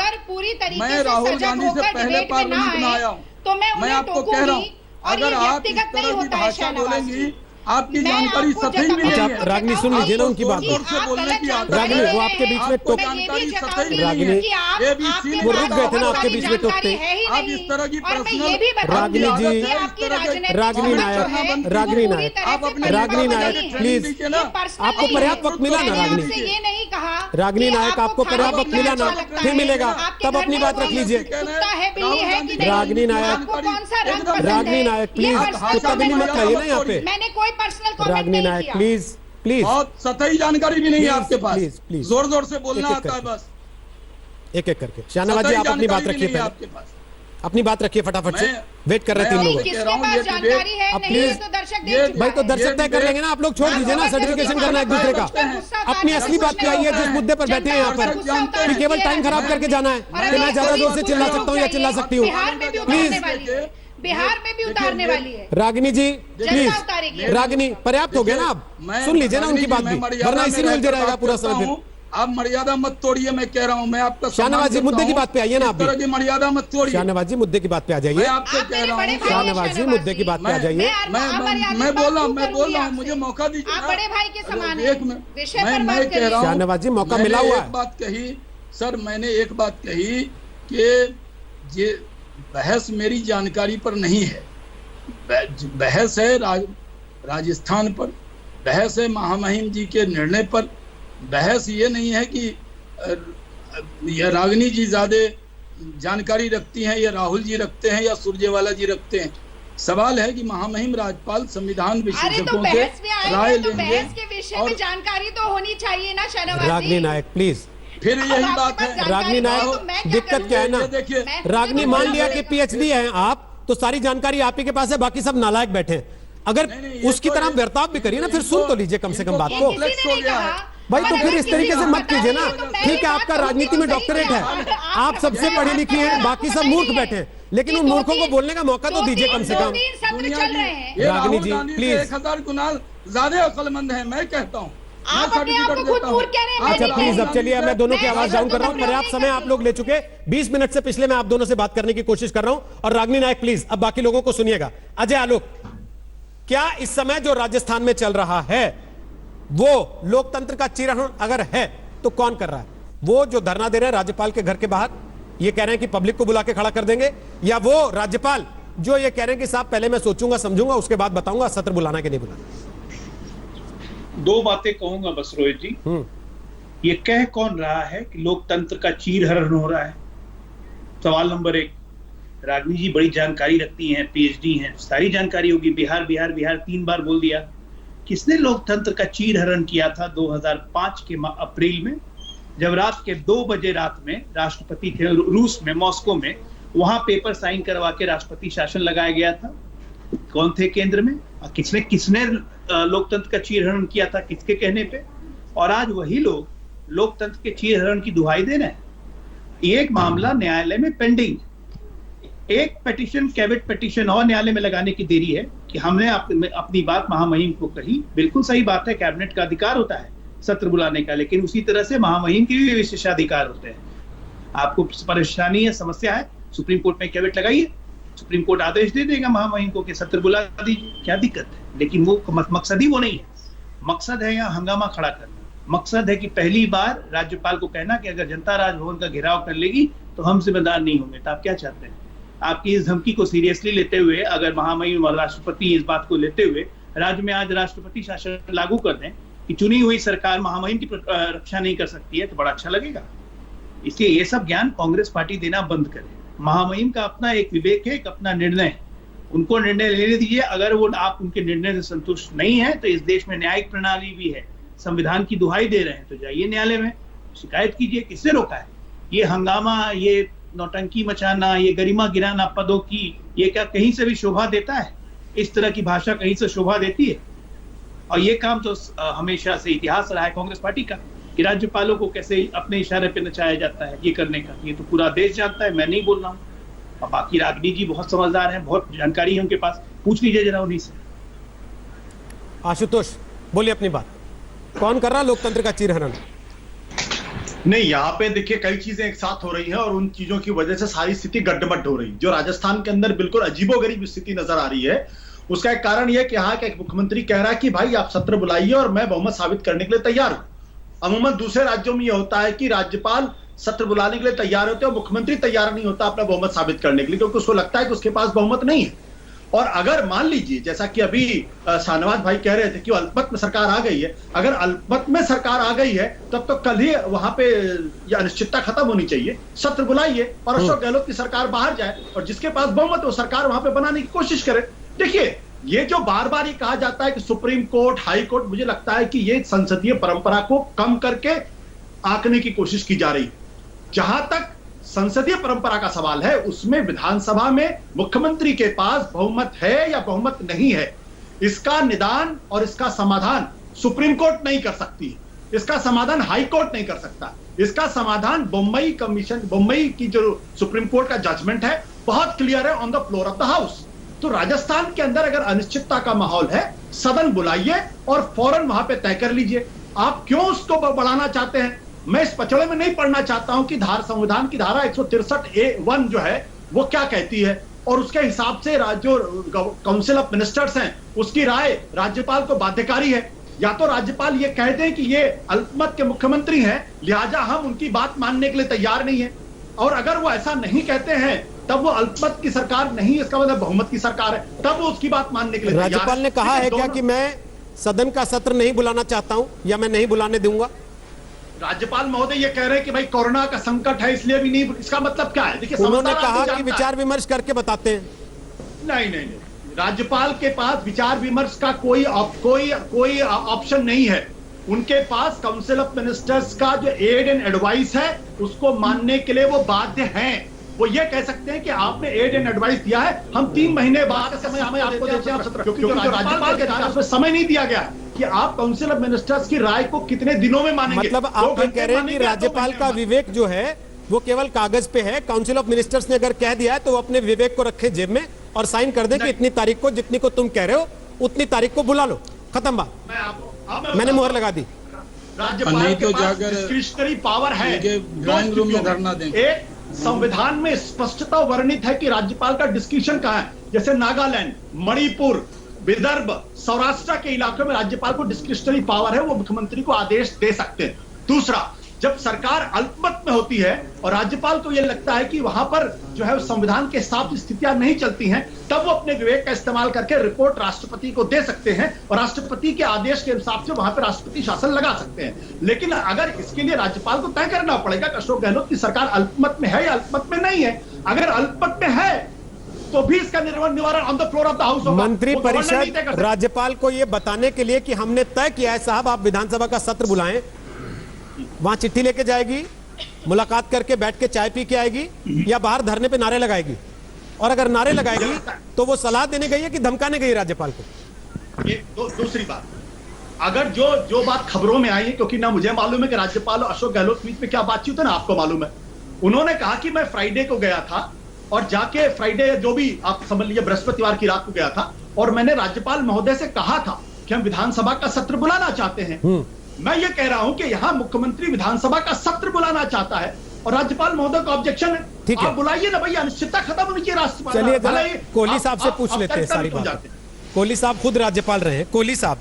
मैं राहुल गांधी से पहले पार्लियामेंट में आया हूँ, तो मैं आपको कह रहा हूँ, अगर आप इस तरह की भाषा बोलेंगी आपकी जानकारी सतही भी नहीं है। रागनी सुन लीजिए ना उनकी बात। जोर से बोलने की आदत रागनी, है। वो आपके बीच में आपको टोक- जानकारी सतही भी रागनी, नहीं है। ABC वो रुक गए थे ना आपके बीच में टोकते। आप इस तरह की पर्सनल रागनी जी, रागनी नायक, रागनी नायक, आप अपने रागनी नायक, प्लीज, आपको पर्याप्त वक्त मिला ना रागनी? ये नहीं कहा रागनी नायक, आपको पर्याप्त वक्त मिला ना? फिर मिलेगा, तब अपनी बात रख लीजिए। कुत्ता है, बिल्ली है कि नहीं? रागनी नायक, आपको कौन सा रंग पसंद है? रागनी नायक, ये प्लीज, पर्सनल कुत्ता बिल्ली मत कमेंट खाइए ना यहाँ पे। मैंने कोई पर्सनल कमेंट रागनी नहीं नायक, किया। प्लीज प्लीज, बहुत सतही जानकारी भी नहीं है आपके पास। Please, please. जोर जोर से बोलना एक-एक आता है करके। बस। एक एक करके। शाहनवाज जी, आप अपनी बात रखिए, नहीं है पहले आपके पास। अपनी बात रखिए फटाफट से, मैं- वेट कर रहे हैं तीन मैं लोग। आपको कह किसके रहा हूं, पास ये जानकारी है अब नहीं, ये प्लीज- तो दर्शक ये- देख चुका भाई तो है। दर्शक तय कर लेंगे ना, आप लोग छोड़ दीजिए ना सर्टिफिकेशन करना एक दूसरे का। अपनी असली बात पे आइए, जिस मुद्दे पर बैठे हैं यहाँ पर, कि केवल टाइम खराब करके जाना है कि मैं ज्यादा जोर से चिल्ला सकता हूँ या चिल्ला सकती हूँ। बिहार में भी प्लीज उतारने वाली है, बिहार में भी उतारने वाली है। रागिनी जी, प्लीज, उतारेगी। रागिनी, पर्याप्त हो गया ना? आप सुन लीजिए ना उनकी बात भी, वरना इसी में उलझे रहेगा पूरा समय फिर। आप मर्यादा मत तोड़िए, मैं कह रहा हूँ, मैं आपका शाहनवाज जी, मुद्दे की बात पे आइए ना आप भी। इस तरह की मर्यादा मत तोड़िए। शाहनवाज जी, मुद्दे की बात पे आ मैं जाइए। आपसे आप कह मेरे रहा बड़े हूँ, भाई शाहनवाज जी, मुद्दे की बात पे आ जाइए। मैं बोल रहा हूँ, मुझे मौका दीजिए। आप बड़े भाई के समान अरे, हैं। एक मिनट, विषय पर बात मैं कह रहा हूँ, शाहनवाज जी, मौका मैंने मिला हुआ है। एक बात कही सर, मैंने एक बात कही कि ये बहस मेरी जानकारी पर नहीं है। बहस है राजस्थान पर, बहस है महामहिम जी के निर्णय पर। बहस ये नहीं है कि यह रागिनी जी ज्यादा जानकारी रखती हैं या राहुल जी रखते हैं या सुरजेवाला जी रखते हैं। सवाल है कि महामहिम राज्यपाल संविधान अरे तो विशेषज्ञों से बहस में आए राय हैं, तो लेंगे बहस के विषय में और जानकारी तो होनी चाहिए ना शाहनवाज रागिनी जी। नायक, प्लीज। फिर यही अब बात आपके पास है। रागिनी जानकारी नायक, तो मैं क्या दिक्कत करूं? क्या है ना, ये देखिए, रागिनी मान लिया कि पीएचडी है आप, तो सारी जानकारी आप ही के पास है, बाकी सब नालायक बैठे हैं। अगर नहीं, ये उसकी तो तरह ये- बर्ताव भी करिए ना, फिर सुन तो लीजिए कम से कम बात को। किसी ने नहीं कहा। भाई तो फिर इस किसी तरीके से को मत पता कीजिए नहीं ना। है, तो मैं ठीक है, बात आपका करूंगी राजनीति तो में सही डॉक्टरेट किया। है, आप आप सबसे पढ़ी लिखी हैं, बाकी सब मूर्ख बैठे हैं, लेकिन उन मूर्खों को बोलने का मौका तो दीजिए कम से कम। 2-3 सत्र चल रहे हैं। ये रागिनी राहुल जी, गांधी से प्लीज। 1000 गुना ज्यादा अक्लमंद है, मैं कहता हूँ। आप अपने आप को खुद मूर्ख कह रहे हैं, मैं अच्छा नहीं प्लीज, कह अब रही। चलिए, मैं दोनों की मैं आवाज डाउन कर रहा हूं। मैं पर्याप्त समय आप लोग ले चुके, 20 मिनट से पिछले मैं आप दोनों से बात करने की कोशिश कर रहा हूं। और रागिनी नायक, प्लीज अब बाकी लोगों को सुनिएगा। अजय आलोक, क्या इस समय जो राजस्थान में चल रहा है वो लोकतंत्र का चीरहरण अगर है तो कौन कर रहा है? वो जो धरना दे रहे हैं राज्यपाल के घर के बाहर, ये कह रहे हैं कि पब्लिक को बुला के खड़ा कर देंगे, या वो राज्यपाल जो ये कह रहे हैं कि साहब पहले मैं सोचूंगा समझूंगा उसके बाद बताऊंगा सत्र बुलाना कि नहीं बुलाना? दो बातें कहूंगा बस रोहित जी। ये कह कौन रहा है कि लोकतंत्र का चीरहरण हो रहा है? सवाल नंबर 1। रागिनी जी बड़ी जानकारी रखती हैं, पीएचडी हैं, सारी जानकारी होगी। बिहार बिहार बिहार 3 बार बोल दिया। किसने लोकतंत्र का चीरहरण किया था 2005 के अप्रैल में, जब रात के 2 बजे रात में राष्ट्रपति थे रूस में, मॉस्को में, वहां पेपर साइन करवा के राष्ट्रपति शासन लगाया गया था। कौन थे केंद्र में? किसने लोकतंत्र का चीरहरण किया था, किसके कहने पे? और आज वही लोग लोकतंत्र के चीरहरण की दुहाई दे रहे हैं। एक मामला न्यायालय में पेंडिंग, एक पिटीशन, कैबिनेट पिटीशन और न्यायालय में लगाने की देरी है कि हमने अपनी बात महामहिम को कही। बिल्कुल सही बात है, कैबिनेट का अधिकार होता है सत्र बुलाने का, लेकिन उसी तरह से महामहिम के भी विशेषाधिकार होते हैं। आपको परेशानी है, समस्या है, सुप्रीम कोर्ट में कैबिनेट लगाइए, सुप्रीम कोर्ट आदेश दे देगा महामहिम को कि सत्र बुला दीजिए, क्या दिक्कत है? लेकिन वो मकसद ही वो नहीं है। मकसद है यहाँ हंगामा खड़ा करना। मकसद है कि पहली बार राज्यपाल को कहना कि अगर जनता राजभवन का घेराव कर लेगी तो हम जिम्मेदार नहीं होंगे। तो आप क्या चाहते हैं? आपकी इस धमकी को सीरियसली लेते हुए, अगर महामहिम और राष्ट्रपति इस बात को लेते हुए राज्य में आज राष्ट्रपति शासन लागू कर दें कि चुनी हुई सरकार महामहिम की रक्षा नहीं कर सकती है, तो बड़ा अच्छा लगेगा। इसलिए ये सब ज्ञान कांग्रेस पार्टी देना बंद करे। महामहिम का अपना एक विवेक है, एक अपना निर्णय है, उनको निर्णय लेने दीजिए। अगर वो आप उनके निर्णय से संतुष्ट नहीं है तो इस देश में न्यायिक प्रणाली भी है, संविधान की दुहाई दे रहे हैं तो जाइए न्यायालय में शिकायत कीजिए। किसने रोका है? ये हंगामा, ये नौटंकी मचाना, ये गरिमा गिराना पदों की, ये क्या कहीं से भी शोभा देता है? इस तरह की भाषा कहीं से शोभा देती है? और ये काम तो हमेशा से इतिहास रहा है कांग्रेस पार्टी का कि राज्यपालों को कैसे अपने इशारे पे नचाया जाता है। ये करने का ये तो पूरा देश जानता है, मैं नहीं बोल रहा हूँ। और बाकी रागिनी जी बहुत समझदार हैं, बहुत जानकारी है उनके पास, पूछ लीजिए जरा उन्हीं से। आशुतोष, बोलिए अपनी बात। कौन कर रहा लोकतंत्र का चीरहरण? नहीं, यहाँ पे देखिए कई चीजें एक साथ हो रही है और उन चीजों की वजह से सारी स्थिति गड्ढमड्ढ हो रही है। जो राजस्थान के अंदर बिल्कुल अजीबोगरीब स्थिति नजर आ रही है उसका एक कारण यह कि यहाँ का एक मुख्यमंत्री कह रहा है कि भाई आप सत्र बुलाइए और मैं बहुमत साबित करने के लिए तैयार हूं। अमूमन दूसरे राज्यों में यह होता है कि राज्यपाल सत्र बुलाने के लिए तैयार होते हैं और मुख्यमंत्री तैयार नहीं होता अपना बहुमत साबित करने के लिए, क्योंकि उसको लगता है कि उसके पास बहुमत नहीं है। और अगर मान लीजिए जैसा कि अभी शाहनवाज भाई कह रहे थे कि अल्पमत में सरकार आ गई है, अगर अल्पमत में सरकार आ गई है तब तो कल ही वहां पे यह अनिश्चितता खत्म होनी चाहिए, सत्र बुलाइए और अशोक गहलोत की सरकार बाहर जाए और जिसके पास बहुमत है वो सरकार वहां पे बनाने की कोशिश करे। देखिए, ये जो बार बार ये कहा जाता है कि सुप्रीम कोर्ट, हाई कोर्ट, मुझे लगता है कि ये संसदीय परंपरा को कम करके आंकने की कोशिश की जा रही है। जहां तक संसदीय परंपरा का सवाल है, उसमें विधानसभा में मुख्यमंत्री के पास बहुमत है या बहुमत नहीं है, इसका निदान और इसका समाधान सुप्रीम कोर्ट नहीं कर सकती, इसका समाधान हाई कोर्ट नहीं कर सकता, इसका समाधान बम्बई कमीशन, बम्बई की जो सुप्रीम कोर्ट का जजमेंट है बहुत क्लियर है on the floor of the house. तो राजस्थान के अंदर अगर अनिश्चितता का माहौल है, सदन बुलाइए और फौरन वहां पे तय कर लीजिए। आप क्यों उसको बढ़ाना चाहते हैं? मैं इस पचड़े में नहीं पढ़ना चाहता हूं कि संविधान की धारा 163A(1) जो है वो क्या कहती है और उसके हिसाब से जो काउंसिल ऑफ मिनिस्टर्स हैं उसकी राय राज्यपाल को बाध्यकारी है। या तो राज्यपाल ये कह दें कि ये अल्पमत के मुख्यमंत्री हैं, लिहाजा हम उनकी बात मानने के लिए तैयार नहीं है, और अगर वो ऐसा नहीं कहते हैं तब वो अल्पमत की सरकार नहीं, इसका मतलब बहुमत की सरकार है, तब वो उसकी बात मानने के लिए तैयार है। राज्यपाल ने कहा है क्या कि मैं सदन का सत्र नहीं बुलाना चाहता हूं या मैं नहीं बुलाने दूंगा? राज्यपाल महोदय ये कह रहे हैं कि भाई कोरोना का संकट है इसलिए भी नहीं, इसका मतलब क्या है? देखिए, उन्होंने कहा कि विचार विमर्श करके बताते हैं। नहीं, राज्यपाल के पास विचार विमर्श का कोई ऑप्शन नहीं है। उनके पास काउंसिल ऑफ मिनिस्टर्स का जो एड एंड एडवाइस है उसको मानने के लिए वो बाध्य हैं। वो ये कह सकते हैं कि आपने एड एंड एडवाइस दिया है, हम 3 महीने बाद समय हमें आपको देते हैं, क्योंकि राज्यपाल के द्वारा उसमें समय नहीं दिया गया कि आप काउंसिल ऑफ मिनिस्टर्स की राय को कितने दिनों में मानेंगे। मतलब आप कह रहे हैं कि राज्यपाल का विवेक जो है वो केवल कागज पे है, काउंसिल ऑफ मिनिस्टर्स ने अगर कह दिया है तो वो अपने विवेक को रखे जेब में और साइन कर दें कि इतनी तारीख को, जितनी को तुम कह रहे हो उतनी तारीख को बुला लो, खत्म बात, मैंने मोहर लगा दी। राज्यपाल के पास डिस्क्रिशनरी पावर है, ड्राइंग रूम में धरना दें। एक संविधान में स्पष्टता वर्णित है कि राज्यपाल का डिस्क्रिशन कहां है। जैसे नागालैंड, मणिपुर, विदर्भ, सौराष्ट्र के इलाकों में राज्यपाल को डिस्क्रिशनरी पावर है, वो मुख्यमंत्री को आदेश दे सकते हैं। दूसरा, जब सरकार अल्पमत में होती है और राज्यपाल को यह लगता है कि वहां पर जो है संविधान के हिसाब से स्थितियां नहीं चलती हैं, तब वो अपने विवेक का इस्तेमाल करके रिपोर्ट राष्ट्रपति को दे सकते हैं और राष्ट्रपति के आदेश के हिसाब से वहां पर राष्ट्रपति शासन लगा सकते हैं। लेकिन अगर इसके लिए राज्यपाल को तय करना पड़ेगा कि अशोक गहलोत की सरकार अल्पमत में है या अल्पमत में नहीं है। अगर अल्पमत में है तो भी इसका निवारण on the floor of the house होगा। मंत्री परिषद राज्यपाल को यह बताने के लिए कि हमने तय किया है साहब आप विधानसभा का सत्र बुलाएं, वहां चिट्ठी लेके जाएगी, मुलाकात करके बैठ के चाय पी के आएगी या बाहर धरने पे नारे लगाएगी? और अगर नारे लगाएगी तो वो सलाह देने गई है कि धमकाने गई राज्यपाल को? ये दूसरी बात, अगर जो बात खबरों में आई है, क्योंकि ना मुझे मालूम है कि राज्यपाल और अशोक गहलोत के बीच में क्या बातचीत है ना आपको मालूम है। उन्होंने कहा कि मैं फ्राइडे को गया था और जाके फ्राइडे जो भी आप समझ लीजिए बृहस्पतिवार की रात को गया था और मैंने राज्यपाल महोदय से कहा था कि हम विधानसभा का सत्र बुलाना चाहते हैं। मैं ये कह रहा हूं कि यहां मुख्यमंत्री विधानसभा का सत्र बुलाना चाहता है और राज्यपाल महोदय का ऑब्जेक्शन है। आप बुलाइए ना भैया, अनिश्चितता खत्म होनी चाहिए राष्ट्रपति। चलिए कोहली साहब से पूछ लेते हैं सारी बात। कोहली साहब खुद राज्यपाल रहे हैं। कोहली साहब,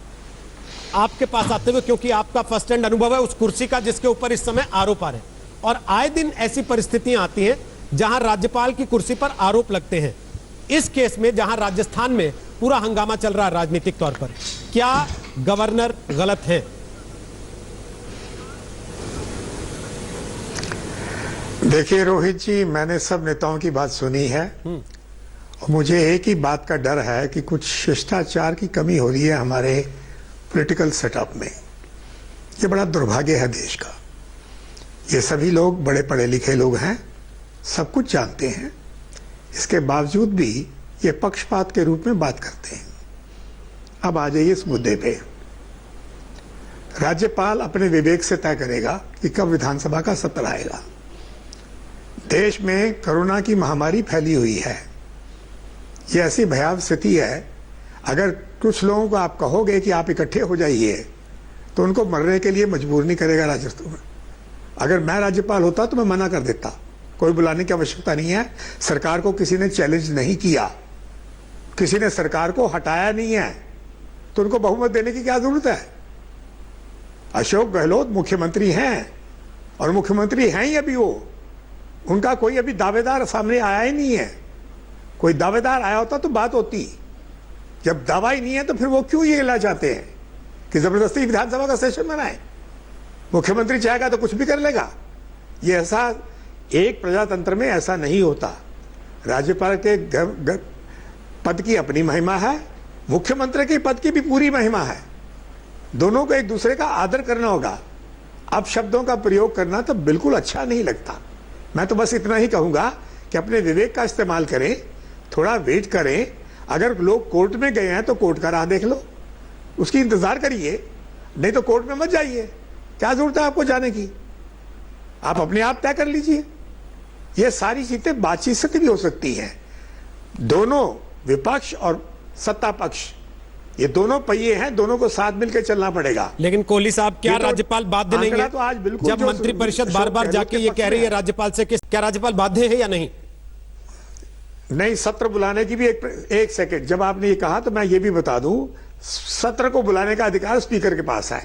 आपके पास आते हुए, क्योंकि आपका फर्स्ट हैंड अनुभव है उस कुर्सी का जिसके ऊपर इस समय आरोप आ रहे हैं, और आए दिन ऐसी परिस्थितियां आती हैं जहां राज्यपाल की कुर्सी पर आरोप लगते हैं। इस केस में जहां राजस्थान में पूरा हंगामा चल रहा है राजनीतिक तौर पर, क्या गवर्नर गलत है? देखिए रोहित जी, मैंने सब नेताओं की बात सुनी है और मुझे एक ही बात का डर है कि कुछ शिष्टाचार की कमी हो रही है हमारे पॉलिटिकल सेटअप में। ये बड़ा दुर्भाग्य है देश का। ये सभी लोग बड़े पढ़े लिखे लोग हैं, सब कुछ जानते हैं, इसके बावजूद भी ये पक्षपात के रूप में बात करते हैं। अब आ जाइए इस मुद्दे पे। राज्यपाल अपने विवेक से तय करेगा कि कब विधानसभा का सत्र आएगा। देश में कोरोना की महामारी फैली हुई है, ये ऐसी भयावह स्थिति है, अगर कुछ लोगों को आप कहोगे कि आप इकट्ठे हो जाइए तो उनको मरने के लिए मजबूर नहीं करेगा राजस्थान में। अगर मैं राज्यपाल होता तो मैं मना कर देता, कोई बुलाने की आवश्यकता नहीं है। सरकार को किसी ने चैलेंज नहीं किया किसी ने सरकार को हटाया नहीं है, तो उनको बहुमत देने की क्या जरूरत है? अशोक गहलोत मुख्यमंत्री हैं, और मुख्यमंत्री हैं ही अभी वो। उनका कोई अभी दावेदार सामने आया ही नहीं है। कोई दावेदार आया होता तो बात होती। जब दावा ही नहीं है तो फिर वो क्यों ये ला चाहते हैं कि जबरदस्ती विधानसभा का सेशन बनाए? मुख्यमंत्री चाहेगा तो कुछ भी कर लेगा। ये ऐसा एक प्रजातंत्र में ऐसा नहीं होता। राज्यपाल के पद की अपनी महिमा है, मुख्यमंत्री के पद की भी पूरी महिमा है। दोनों को एक दूसरे का आदर करना होगा। अब शब्दों का प्रयोग करना तो बिल्कुल अच्छा नहीं लगता। मैं तो बस इतना ही कहूंगा कि अपने विवेक का इस्तेमाल करें, थोड़ा वेट करें। अगर लोग कोर्ट में गए हैं तो कोर्ट का राह देख लो, उसकी इंतजार करिए, नहीं तो कोर्ट में मत जाइए। क्या जरूरत है आपको जाने की? आप अपने आप तय कर लीजिए। ये सारी चीजें बातचीत से भी हो सकती हैं। दोनों विपक्ष और सत्ता पक्ष, ये दोनों पहिए हैं, दोनों को साथ मिलकर चलना पड़ेगा। लेकिन कोहली साहब, क्या तो राज्यपाल बाध्य नहीं है? तो आज बिल्कुल जब मंत्रिपरिषद बार बार जाके ये कह रही है राज्यपाल से कि क्या राज्यपाल बाध्य है या नहीं? नहीं, सत्र बुलाने की भी एक सेकंड, जब आपने ये कहा तो मैं ये भी बता दूं, सत्र को बुलाने का अधिकार स्पीकर के पास है।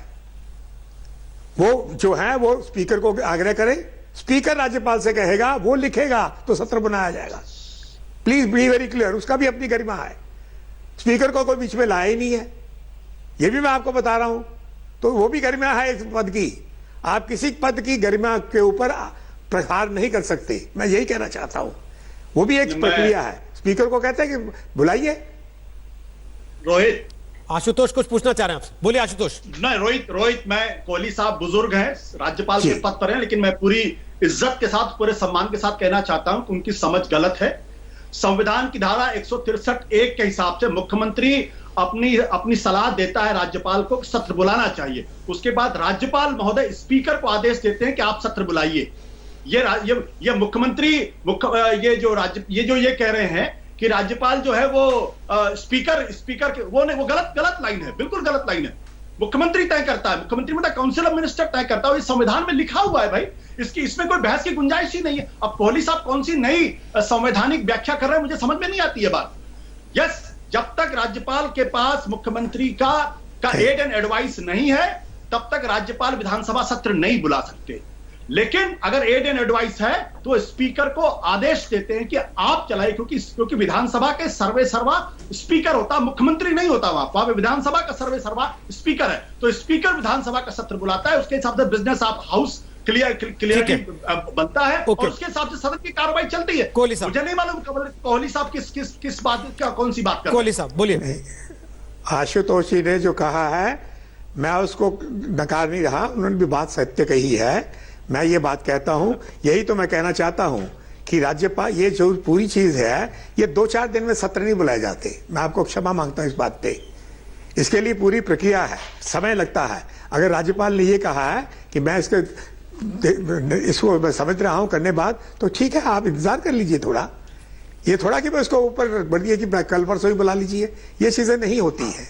वो जो है वो स्पीकर को आग्रह करे, स्पीकर राज्यपाल से कहेगा, वो लिखेगा तो सत्र बनाया जाएगा। प्लीज बी वेरी क्लियर, उसका भी अपनी गरिमा है। स्पीकर को कोई बीच में लाया ही नहीं है, ये भी मैं आपको बता रहा हूं। तो वो भी गरिमा है इस पद की। आप किसी पद की गरिमा के ऊपर प्रहार नहीं कर सकते, मैं यही कहना चाहता हूं। वो भी एक प्रक्रिया है। स्पीकर को कहते हैं कि बुलाइए। रोहित, आशुतोष कुछ पूछना चाह रहे हैं आपसे, बोलिए आशुतोष। नहीं रोहित, मैं कोहली साहब बुजुर्ग हैं, राज्यपाल के पद पर हैं, लेकिन मैं पूरी इज्जत के साथ, पूरे सम्मान के साथ कहना चाहता हूं कि उनकी समझ गलत है। संविधान की धारा 163(1) के हिसाब से मुख्यमंत्री अपनी सलाह देता है राज्यपाल को सत्र बुलाना चाहिए। उसके बाद राज्यपाल महोदय स्पीकर को आदेश देते हैं कि आप सत्र बुलाइए। ये मुख्यमंत्री ये कह रहे हैं कि राज्यपाल जो है वो स्पीकर के वो गलत लाइन है, बिल्कुल गलत लाइन है। मुख्यमंत्री तय करता है, मुख्यमंत्री मतलब काउंसिल ऑफ मिनिस्टर तय करता है। ये संविधान में लिखा हुआ है भाई, इसमें कोई बहस की गुंजाइश ही नहीं है। अब कोहली साहब कौन सी नई संवैधानिक व्याख्या कर रहे हैं, मुझे समझ में नहीं आती है बात। यस, जब तक राज्यपाल के पास मुख्यमंत्री का एड एंड एडवाइस नहीं है, तब तक राज्यपाल विधानसभा सत्र नहीं बुला सकते। लेकिन अगर एड एंड एडवाइस है तो स्पीकर को आदेश देते हैं कि आप चलाइए, क्योंकि विधानसभा के सर्वे सर्वा स्पीकर होता, मुख्यमंत्री नहीं होता। वहां विधानसभा का सर्वे सर्वा स्पीकर है, तो स्पीकर विधानसभा का सत्र बुलाता है। उसके हिसाब से बिजनेस ऑफ हाउस क्लियरिटी बनता है और उसके हिसाब से सदन की कार्रवाई चलती है। मुझे नहीं मालूम कोहली साहब किस बात क्या कौन सी बात कर। कोहली साहब बोलिए। आशुतोष जी ने जो कहा है मैं उसको नकार नहीं रहा, उन्होंने भी बात सत्य कही है। मैं ये बात कहता हूं, यही तो मैं कहना चाहता हूं कि राज्यपाल, ये जो पूरी चीज है, ये 2-4 दिन में सत्र नहीं बुलाए जाते। मैं आपको क्षमा मांगता हूं इस बात पे। इसके लिए पूरी प्रक्रिया है, समय लगता है। अगर राज्यपाल ने ये कहा है कि मैं इसको मैं समझ रहा हूं करने बाद, तो ठीक है, आप इंतजार कर लीजिए थोड़ा। ये थोड़ा कि मैं उसको ऊपर बढ़ दिए कि कल परसों ही बुला लीजिए, ये चीजें नहीं होती हैं।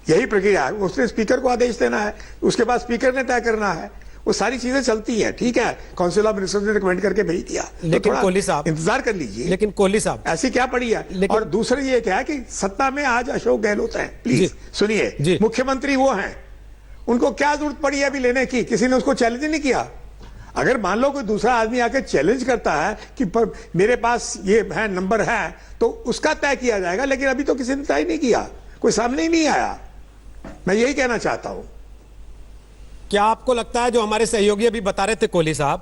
यही प्रक्रिया है। उसने स्पीकर को आदेश देना है, उसके बाद स्पीकर ने तय करना है, वो सारी चीजें चलती हैं। ठीक है, काउंसिल ऑफ मिनिस्टर्स ने रिकमेंड करके भेज दिया, लेकिन तो कोहली साहब इंतजार कर लीजिए। लेकिन कोहली साहब ऐसी क्या पड़ी है? और दूसरी ये क्या है कि सत्ता में आज अशोक गहलोत हैं। प्लीज सुनिए, मुख्यमंत्री वो हैं, उनको क्या जरूरत पड़ी है अभी लेने की? किसी ने उसको चैलेंज नहीं किया। अगर मान लो कोई दूसरा आदमी आकर चैलेंज करता है कि मेरे पास ये है नंबर है, तो उसका तय किया जाएगा। लेकिन अभी तो किसी ने तय नहीं किया, कोई सामने ही नहीं आया। मैं यही कहना चाहता हूं। क्या आपको लगता है, जो हमारे सहयोगी अभी बता रहे थे कोहली साहब,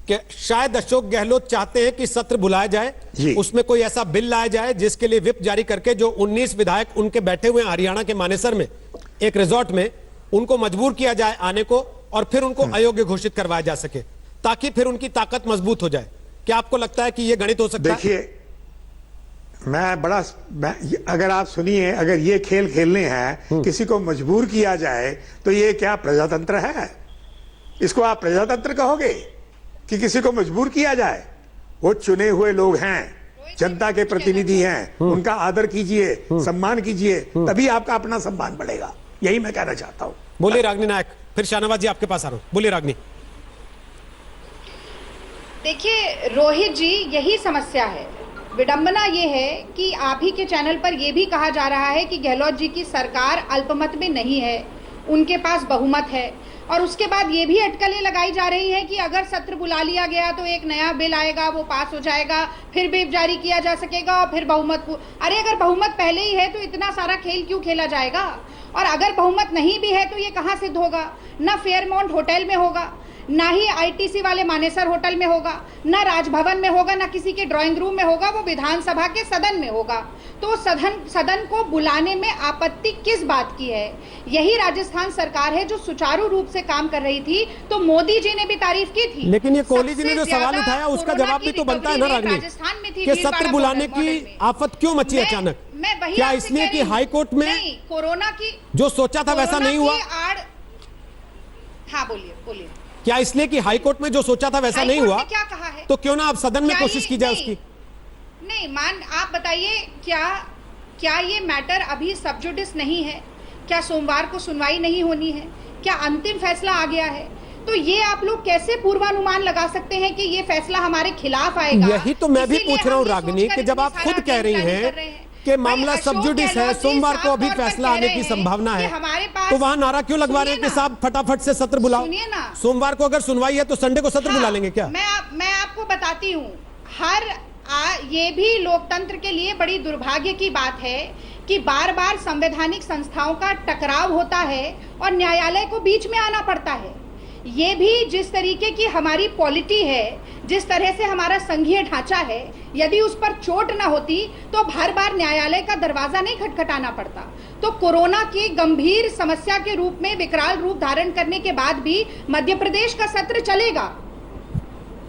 कि शायद अशोक गहलोत चाहते हैं कि सत्र बुलाया जाए, उसमें कोई ऐसा बिल लाया जाए जिसके लिए व्हिप जारी करके जो 19 विधायक उनके बैठे हुए हरियाणा के मानेसर में एक रिजॉर्ट में, उनको मजबूर किया जाए आने को, और फिर उनको अयोग्य घोषित करवाया जा सके, ताकि फिर उनकी ताकत मजबूत हो जाए? क्या आपको लगता है कि यह गणित हो सकता है? देखिए, अगर आप सुनिए, अगर ये खेल खेलने हैं, किसी को मजबूर किया जाए, तो ये क्या प्रजातंत्र है? इसको आप प्रजातंत्र कहोगे कि किसी को मजबूर किया जाए? वो चुने हुए लोग हैं, जनता के प्रतिनिधि हैं, उनका आदर कीजिए, सम्मान कीजिए, तभी आपका अपना सम्मान बढ़ेगा। यही मैं कहना चाहता हूं। बोलिए रागनी नायक, फिर शाहनवाज जी आपके पास आ रहा हूं। बोलिए रागनी। देखिए रोहित जी, यही समस्या है विडंबना ये है कि आप ही के चैनल पर यह भी कहा जा रहा है कि गहलोत जी की सरकार अल्पमत में नहीं है, उनके पास बहुमत है, और उसके बाद ये भी अटकलें लगाई जा रही है कि अगर सत्र बुला लिया गया तो एक नया बिल आएगा, वो पास हो जाएगा, फिर व्हिप जारी किया जा सकेगा और फिर बहुमत। अरे अगर बहुमत पहले ही है तो इतना सारा खेल क्यों खेला जाएगा? और अगर बहुमत नहीं भी है तो ये कहाँ सिद्ध होगा? ना फेयरमाउंट होटल में होगा, ना ही आईटीसी वाले मानेसर होटल में होगा, ना राजभवन में होगा, ना किसी के ड्राइंग रूम में होगा, वो विधानसभा के सदन में होगा। तो सदन को बुलाने में आपत्ति किस बात की है? यही राजस्थान सरकार है जो सुचारू रूप से काम कर रही थी, तो मोदी जी ने भी तारीफ की थी। लेकिन ये कोहली जी ने जो सवाल उठाया उसका जवाब भी तो बनता है ना रागनी, कि सत्र बुलाने की आफत क्यों मची अचानक? क्या इसलिए कि हाई कोर्ट में कोरोना की जो सोचा था वैसा नहीं हुआ? हाँ बोलिए। क्या इसलिए कि हाई कोर्ट में जो सोचा था वैसा नहीं हुआ? क्या कहा है? तो क्यों ना आप सदन में कोशिश की जाए उसकी? नहीं आप बताइए, क्या ये मैटर अभी सब जुडिस नहीं है? क्या सोमवार को सुनवाई नहीं होनी है? क्या अंतिम फैसला आ गया है? तो ये आप लोग कैसे पूर्वानुमान लगा सकते हैं कि ये फैसला हमारे खिलाफ आएगा? यही तो मैं भी पूछ रहा हूँ रागिनी, कि जब आप खुद कह रही हैं कि मामला सब जुडिस है, सोमवार को अभी फैसला आने की संभावना है, तो वहां नारा क्यों लगवा रहे हैं कि साहब फटाफट से सत्र बुलाओ? सोमवार को अगर सुनवाई है तो संडे को सत्र बुला लेंगे क्या? मैं आपको बताती हूँ, ये भी लोकतंत्र के लिए बड़ी दुर्भाग्य की बात है कि बार बार संवैधानिक संस्थाओं का टकराव होता है और न्यायालय को बीच में आना पड़ता है। ये भी जिस तरीके की हमारी पॉलिटी है, जिस तरह से हमारा संघीय ढांचा है, यदि उस पर चोट ना होती तो बार बार न्यायालय का दरवाजा नहीं खटखटाना पड़ता। तो कोरोना की गंभीर समस्या के रूप में विकराल रूप धारण करने के बाद भी मध्य प्रदेश का सत्र चलेगा।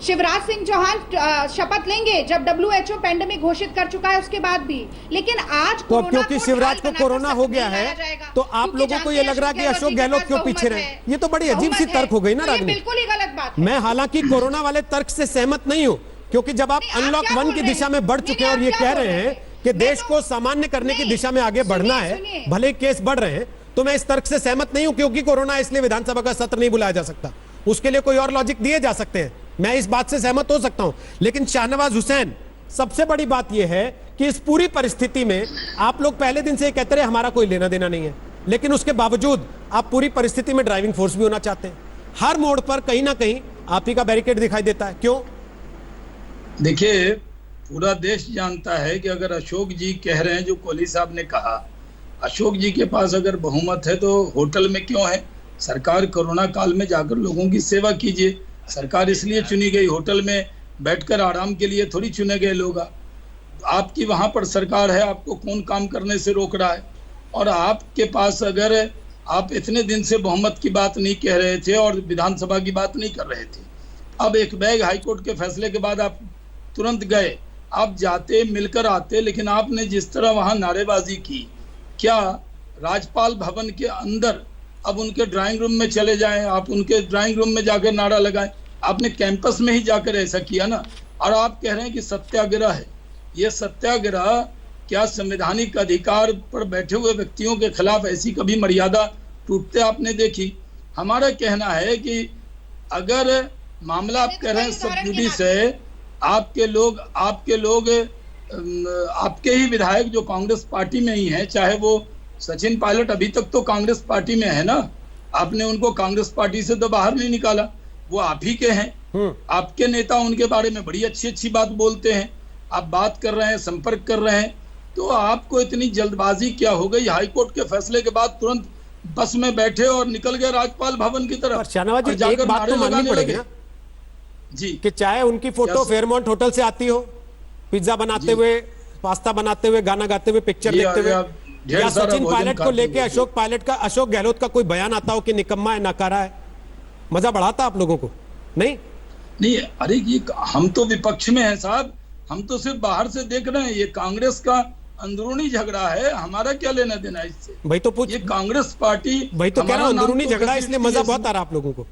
शिवराज सिंह चौहान शपथ लेंगे जब WHO पैंडेमिक घोषित कर चुका है उसके बाद भी, लेकिन आज तो क्योंकि शिवराज को कोरोना हो गया है तो आप लोगों को ये लग रहा है कि अशोक गहलोत क्यों पीछे रहे? ये तो बड़ी अजीब सी तर्क हो गई ना रागिनी। बिल्कुल ही गलत बात है। मैं हालांकि कोरोना वाले तर्क से सहमत नहीं हूँ, क्योंकि जब आप अनलॉक 1 की दिशा में बढ़ चुके हैं और ये कह रहे हैं कि देश को सामान्य करने की दिशा में आगे बढ़ना है, भले ही केस बढ़ रहे हैं, तो मैं इस तर्क से सहमत नहीं हूं। क्योंकि कोरोना इसलिए विधानसभा का सत्र नहीं बुलाया जा सकता, उसके लिए कोई और लॉजिक दिए जा सकते हैं, मैं इस बात से सहमत हो सकता हूं। लेकिन शाहनवाज हुसैन, सबसे बड़ी बात यह है कि इस पूरी परिस्थिति में आप लोग पहले दिन से कहते रहे हमारा कोई लेना देना नहीं है, लेकिन उसके बावजूद आप पूरी परिस्थिति में ड्राइविंग फोर्स भी होना चाहते हैं। हर मोड़ पर कहीं ना कहीं आप ही का बैरिकेड दिखाई देता है, क्यों? देखिए, पूरा देश जानता है कि अगर अशोक जी कह रहे हैं जो कोहली साहब ने कहा, अशोक जी के पास अगर बहुमत है तो होटल में क्यों है? सरकार कोरोना काल में जाकर लोगों की सेवा कीजिए। सरकार इसलिए चुनी गई, होटल में बैठकर आराम के लिए थोड़ी चुने गए लोग। आपकी वहां पर सरकार है, आपको कौन काम करने से रोक रहा है? और आपके पास अगर आप इतने दिन से बहुमत की बात नहीं कह रहे थे और विधानसभा की बात नहीं कर रहे थे, अब एक बैग हाईकोर्ट के फैसले के बाद आप तुरंत गए, आप जाते मिलकर आते, लेकिन आपने जिस तरह वहां नारेबाजी की, क्या राज्यपाल भवन के अंदर अब उनके ड्राइंग रूम में चले जाएं, आप उनके ड्राइंग रूम में जाकर नारा लगाएं? आपने कैंपस में ही जाकर ऐसा किया ना। और आप कह रहे हैं कि सत्याग्रह है। ये सत्याग्रह क्या संवैधानिक अधिकार पर बैठे हुए व्यक्तियों के खिलाफ ऐसी कभी मर्यादा टूटते आपने देखी? हमारा कहना है कि अगर मामला आप कह रहे हैं सब जुडिस है, आपके लोग आपके ही विधायक जो कांग्रेस पार्टी में ही हैं, चाहे वो सचिन पायलट अभी तक तो कांग्रेस पार्टी में है ना, आपने उनको कांग्रेस पार्टी से तो बाहर नहीं निकाला, वो आप ही के हैं। आपके नेता उनके बारे में बड़ी अच्छी बात बोलते हैं, आप बात कर रहे हैं, संपर्क कर रहे हैं, तो आपको इतनी जल्दबाजी क्या हो गई? हाईकोर्ट के फैसले के बाद तुरंत बस में बैठे और निकल गए राज्यपाल भवन की तरफ। शाहनवाज जी, एक बात तो माननी पड़ेगी ना जी, कि चाहे उनकी फोटो फेयरमाउंट होटल से आती हो, पिज्जा बनाते हुए, पास्ता बनाते हुए, गाना गाते हुए, पिक्चर देखते हुए, या सचिन पायलट को लेके अशोक गहलोत का कोई बयान आता हो कि निकम्मा है, नकारा है, मजा बढ़ाता आप लोगों को? नहीं। अरे ये हम तो विपक्ष में हैं साहब, हम तो सिर्फ बाहर से देख रहे हैं। ये कांग्रेस का अंदरूनी झगड़ा है, हमारा क्या लेना देना है इससे? भाई तो पूछ, ये कांग्रेस पार्टी, भाई तो कह रहा हूं अंदरूनी झगड़ा, इसलिए मजा बहुत आ रहा आप लोगों को।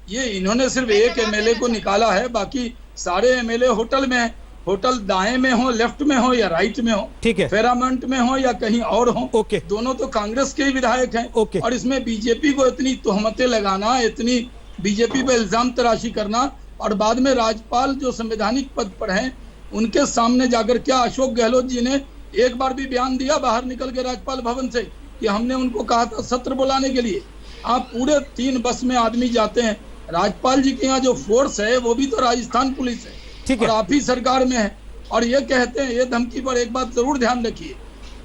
ये इन्होंने सिर्फ एक एमएलए को निकाला है, बाकी सारे एमएलए होटल में है। होटल दाएं में हो, लेफ्ट में हो या राइट में हो, ठीक है, फेरामंट में हो या कहीं और हो, ओके, दोनों तो कांग्रेस के ही विधायक हैं। ओके। और इसमें बीजेपी को इतनी तोहमतें लगाना, इतनी बीजेपी पे इल्जाम तराशी करना, और बाद में राज्यपाल जो संवैधानिक पद पर हैं उनके सामने जाकर क्या अशोक गहलोत जी ने एक बार भी बयान दिया बाहर निकल के राज्यपाल भवन से कि हमने उनको कहा था सत्र बुलाने के लिए? आप पूरे 3 बस में आदमी जाते हैं। राज्यपाल जी के यहाँ जो फोर्स है वो भी तो राजस्थान पुलिस है, ठीक है, और आप ही सरकार में है, और ये कहते हैं, ये धमकी पर एक बात जरूर ध्यान रखिए,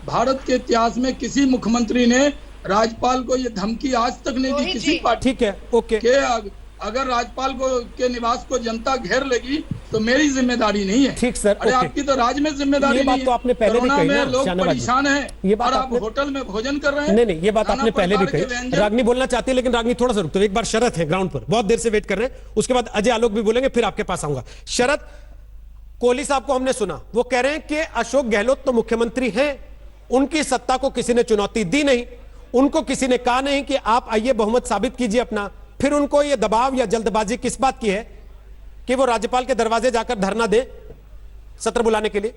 भारत के इतिहास में किसी मुख्यमंत्री ने राज्यपाल को ये धमकी आज तक नहीं दी किसी पार्टी। ठीक है, ओके। के अगर राज्यपाल को के निवास को जनता घेर लेगी तो मेरी जिम्मेदारी नहीं है। ठीक सर, अरे आपकी तो राज्य में जिम्मेदारी ये बात नहीं तो आपने पहले भी कोरोना कही में ना, लोग शाहनवाज जी। परेशान हैं, ये बात और आप आपने होटल में भोजन कर रहे हैं। नहीं, ये बात आपने पहले भी नाना प्रकार के कही। व्यंजन। रागनी बोलना चाहती है, लेकिन रागनी थोड़ा सा रुक दो। एक बार शरद है ग्राउंड पर, बहुत देर से वेट कर रहे हैं, उसके बाद अजय आलोक भी बोलेंगे, फिर आपके पास आऊंगा। शरद, कोहली साहब को हमने सुना, वो कह रहे हैं कि अशोक गहलोत तो मुख्यमंत्री हैं, उनकी सत्ता को किसी ने चुनौती दी नहीं, उनको किसी ने कहा नहीं कि आप आइए बहुमत साबित कीजिए अपना। फिर उनको यह दबाव या जल्दबाजी किस बात की है कि वो राज्यपाल के दरवाजे जाकर धरना दे सत्र बुलाने के लिए?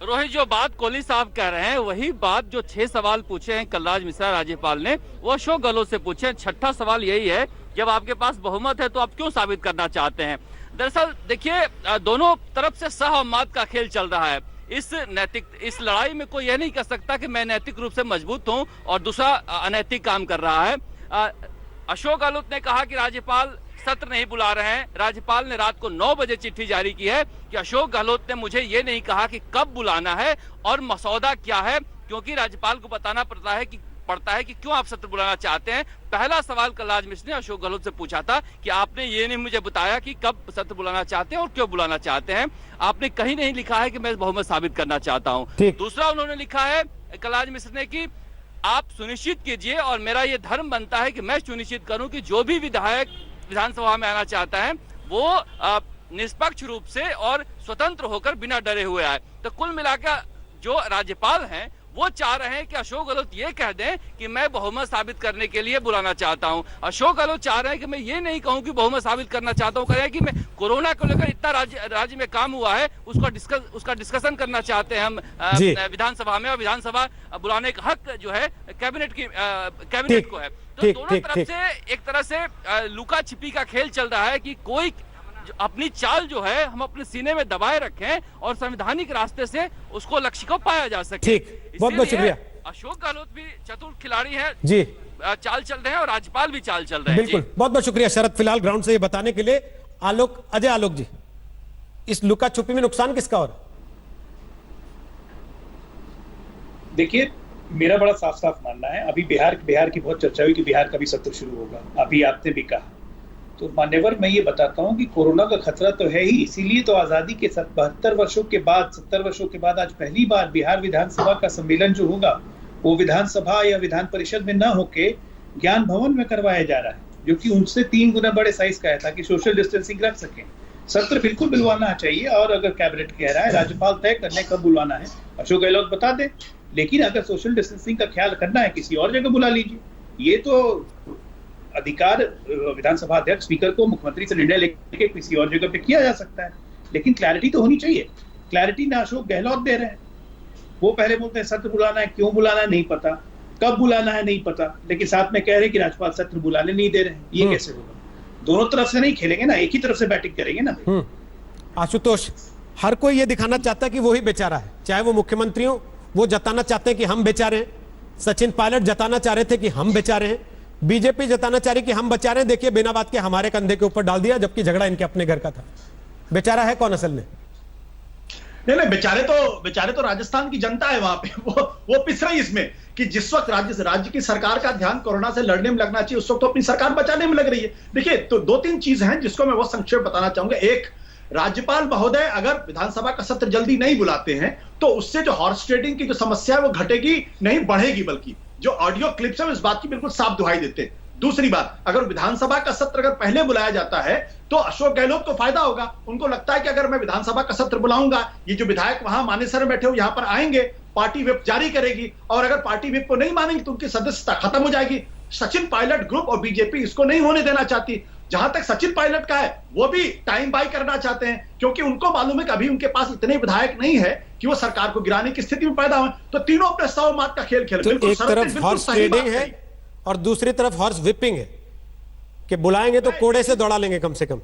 रोहित, जो बात कोहली साहब कह रहे हैं वही बात जो 6 सवाल पूछे हैं कलराज मिश्रा राज्यपाल ने, वो अशोक गहलोत से पूछे हैं। 6ठा सवाल यही है, जब आपके पास बहुमत है तो आप क्यों साबित करना चाहते हैं? दरअसल देखिए, दोनों तरफ से सह और मात का खेल चल रहा है। इस लड़ाई में कोई यह नहीं कह सकता कि मैं नैतिक रूप से मजबूत हूं और दूसरा अनैतिक काम कर रहा है। अशोक गहलोत ने कहा कि राज्यपाल सत्र नहीं बुला रहे हैं। राज्यपाल ने रात को 9 बजे चिट्ठी जारी की है कि अशोक गहलोत ने मुझे ये नहीं कहा कि कब बुलाना है और मसौदा क्या है, क्योंकि राज्यपाल को बताना पड़ता है कि क्यों आप सत्र बुलाना चाहते हैं। पहला सवाल कलराज मिश्र ने अशोक गहलोत से पूछा था कि आपने ये नहीं मुझे बताया कि कब सत्र बुलाना चाहते हैं और क्यों बुलाना चाहते हैं। आपने कहीं नहीं लिखा है कि मैं बहुमत साबित करना चाहता हूं। दूसरा उन्होंने लिखा है कलराज मिश्र ने कि आप सुनिश्चित कीजिए, और मेरा ये धर्म बनता है कि मैं सुनिश्चित करूं कि जो भी विधायक विधानसभा में आना चाहता है वो निष्पक्ष रूप से और स्वतंत्र होकर बिना डरे हुए आए। तो कुल मिलाकर जो राज्यपाल हैं वो चाह रहे हैं कि अशोक गहलोत ये कह दें कि मैं बहुमत साबित करने के लिए बुलाना चाहता हूं। अशोक गहलोत चाह रहे हैं कि मैं ये नहीं कहूं कि बहुमत साबित करना चाहता हूं, कह रहे हैं कि मैं कोरोना को लेकर इतना राज्य में काम हुआ है उसका डिस्कशन करना चाहते हैं हम विधानसभा में, और विधानसभा बुलाने का हक जो है कैबिनेट को है। तो दोनों तरफ से एक तरह से लुका छिपी का खेल चल रहा है कि कोई अपनी चाल जो है हम अपने सीने में दबाए रखें और संवैधानिक रास्ते से उसको लक्ष्य को पाया जा सके। ठीक, बहुत बहुत शुक्रिया। अशोक गहलोत भी चतुर खिलाड़ी है जी, चाल चल रहे हैं और राज्यपाल भी चाल चल रहे हैं। बिल्कुल, बहुत बहुत शुक्रिया शरद, फिलहाल ग्राउंड से ये बताने के लिए। अजय आलोक जी, इस लुका छुपी में नुकसान किसका हो रहा है? देखिए, मेरा बड़ा साफ साफ मानना है, अभी बिहार की बहुत चर्चा हुई कि बिहार का भी सत्र शुरू होगा, अभी आपने भी कहा, तो मान्यवर मैं ये बताता हूं कि कोरोना का खतरा तो है ही, इसीलिए तो आजादी के 70 वर्षों के बाद आज पहली बार बिहार विधानसभा का सम्मेलन जो होगा वो विधानसभा या विधान परिषद में न होके ज्ञान भवन में करवाया जा रहा है, जो कि उनसे 3 गुना बड़े साइज का है, ताकि सोशल डिस्टेंसिंग रख सकें। सत्र बिल्कुल बुलवाना चाहिए, और अगर कैबिनेट कह रहा है राज्यपाल तय करने कब बुलाना है, अशोक गहलोत बता दे, लेकिन अगर सोशल डिस्टेंसिंग का ख्याल करना है किसी और जगह बुला लीजिए। ये तो अधिकार विधानसभा अध्यक्ष स्पीकर को मुख्यमंत्री से निर्णय लेके किसी और जगह पे किया जा सकता है, लेकिन क्लैरिटी तो होनी चाहिए। क्लैरिटी ना अशोक गहलोत दे रहे हैं, वो पहले बोलते हैं सत्र बुलाना है, क्यों बुलाना है नहीं पता, कब बुलाना है नहीं पता, लेकिन साथ में कह रहे हैं कि राज्यपाल सत्र बुलाने नहीं दे रहे हैं। ये कैसे होगा? दोनों तरफ से नहीं खेलेंगे ना, एक ही तरफ से बैटिंग करेंगे ना। आशुतोष, हर कोई ये दिखाना चाहता है कि वो ही बेचारा है, चाहे वो मुख्यमंत्री हो, वो जताना चाहते हैं कि हम बेचारे हैं। सचिन पायलट जताना चाह रहे थे कि हम बेचारे हैं, बीजेपी जताना चाह रही कि हम बेचारे हैं, देखिए बिना बात के हमारे कंधे के ऊपर डाल दिया, जबकि झगड़ा इनके अपने घर का था। बेचारा है कौन असल में? नहीं, बेचारे तो राजस्थान की जनता है वहां पे, वो पिस रही इसमें कि जिस वक्त राज्य की सरकार का ध्यान कोरोना से लड़ने में लगना चाहिए, उस वक्त तो अपनी सरकार बचाने में लग रही है। देखिए, तो 2-3 चीज हैं जिसको मैं बहुत संक्षेप बताना चाहूंगा। एक, राज्यपाल महोदय अगर विधानसभा का सत्र जल्दी नहीं बुलाते हैं तो उससे जो हॉर्स ट्रेडिंग की जो समस्या है वो घटेगी नहीं, बढ़ेगी, बल्कि जो ऑडियो क्लिप्स है इस बात की बिल्कुल साफ दुहाई देते हैं। दूसरी बात, अगर विधानसभा का सत्र अगर पहले बुलाया जाता है तो अशोक गहलोत को फायदा होगा। उनको लगता है कि अगर मैं विधानसभा का सत्र बुलाऊंगा, ये जो विधायक वहां मानेसर में बैठे हो यहां पर आएंगे, पार्टी व्हिप जारी करेगी, और अगर पार्टी व्हिप को नहीं मानेंगे तो उनकी सदस्यता खत्म हो जाएगी। सचिन पायलट ग्रुप और बीजेपी इसको नहीं होने देना चाहती। जहां तक सचिन पायलट का है, वो भी टाइम बाय करना चाहते हैं, क्योंकि उनको मालूम है कि अभी उनके पास इतने विधायक नहीं है कि वो सरकार को गिराने की स्थिति में पैदा हो। तो तीनों अपने सौ मात का खेल खेल, तो एक तरफ हॉर्स ट्रेडिंग है और दूसरी तरफ हॉर्स विपिंग है कि बुलाएंगे तो कोड़े से दौड़ा लेंगे कम से कम।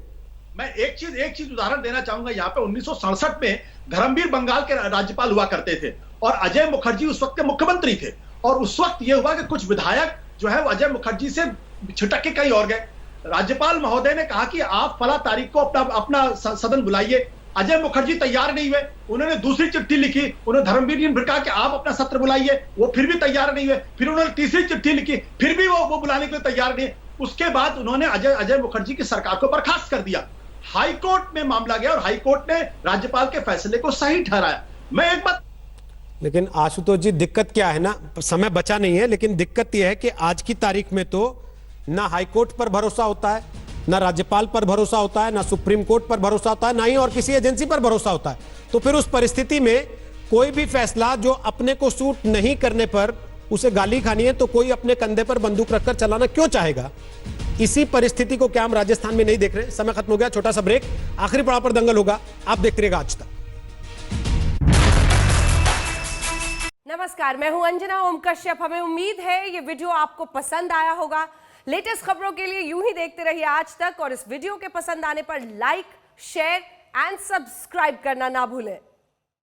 मैं एक चीज उदाहरण देना चाहूंगा। यहाँ पे 1967 में धर्मवीर बंगाल के राज्यपाल हुआ करते थे और अजय मुखर्जी उस वक्त के मुख्यमंत्री थे। और उस वक्त यह हुआ कि कुछ विधायक जो है वो अजय मुखर्जी से छिटक के कहीं और गए। राज्यपाल महोदय ने कहा कि आप फला तारीख को अपना सदन बुलाइए। अजय मुखर्जी तैयार नहीं हुए। उन्होंने दूसरी चिट्ठी लिखी, उन्होंने धर्मवीर जी ने कहा कि आप अपना सत्र बुलाइए, वो फिर भी तैयार नहीं हुए। फिर उन्होंने तीसरी चिट्ठी लिखी, फिर भी वो बुलाने के लिए तैयार नहीं। उसके बाद उन्होंने अजय मुखर्जी की सरकार को बर्खास्त कर दिया। हाई कोर्ट में मामला गया और हाई कोर्ट ने राज्यपाल के फैसले को सही ठहराया। मैं एक बात, लेकिन आशुतोष जी दिक्कत क्या है ना, समय बचा नहीं है, लेकिन दिक्कत यह है कि आज की तारीख में तो ना हाई कोर्ट पर भरोसा होता है, ना राज्यपाल पर भरोसा होता है, ना सुप्रीम कोर्ट पर भरोसा होता है, ना ही और किसी एजेंसी पर भरोसा होता है। तो फिर उस परिस्थिति में कोई भी फैसला जो अपने को सूट नहीं करने पर उसे गाली खानी है तो कोई अपने कंधे पर बंदूक रखकर चलाना क्यों चाहेगा? इसी परिस्थिति को क्या हम राजस्थान में नहीं देख रहे? समय खत्म हो गया, छोटा सा ब्रेक, आखिरी पड़ाव पर दंगल होगा। आप देखते रहिएगा आज तक। नमस्कार, मैं हूं अंजना ओम कश्यप। हमें उम्मीद है ये वीडियो आपको पसंद आया होगा। लेटेस्ट खबरों के लिए यूं ही देखते रहिए आज तक और इस वीडियो के पसंद आने पर लाइक, शेयर एंड सब्सक्राइब करना ना भूलें।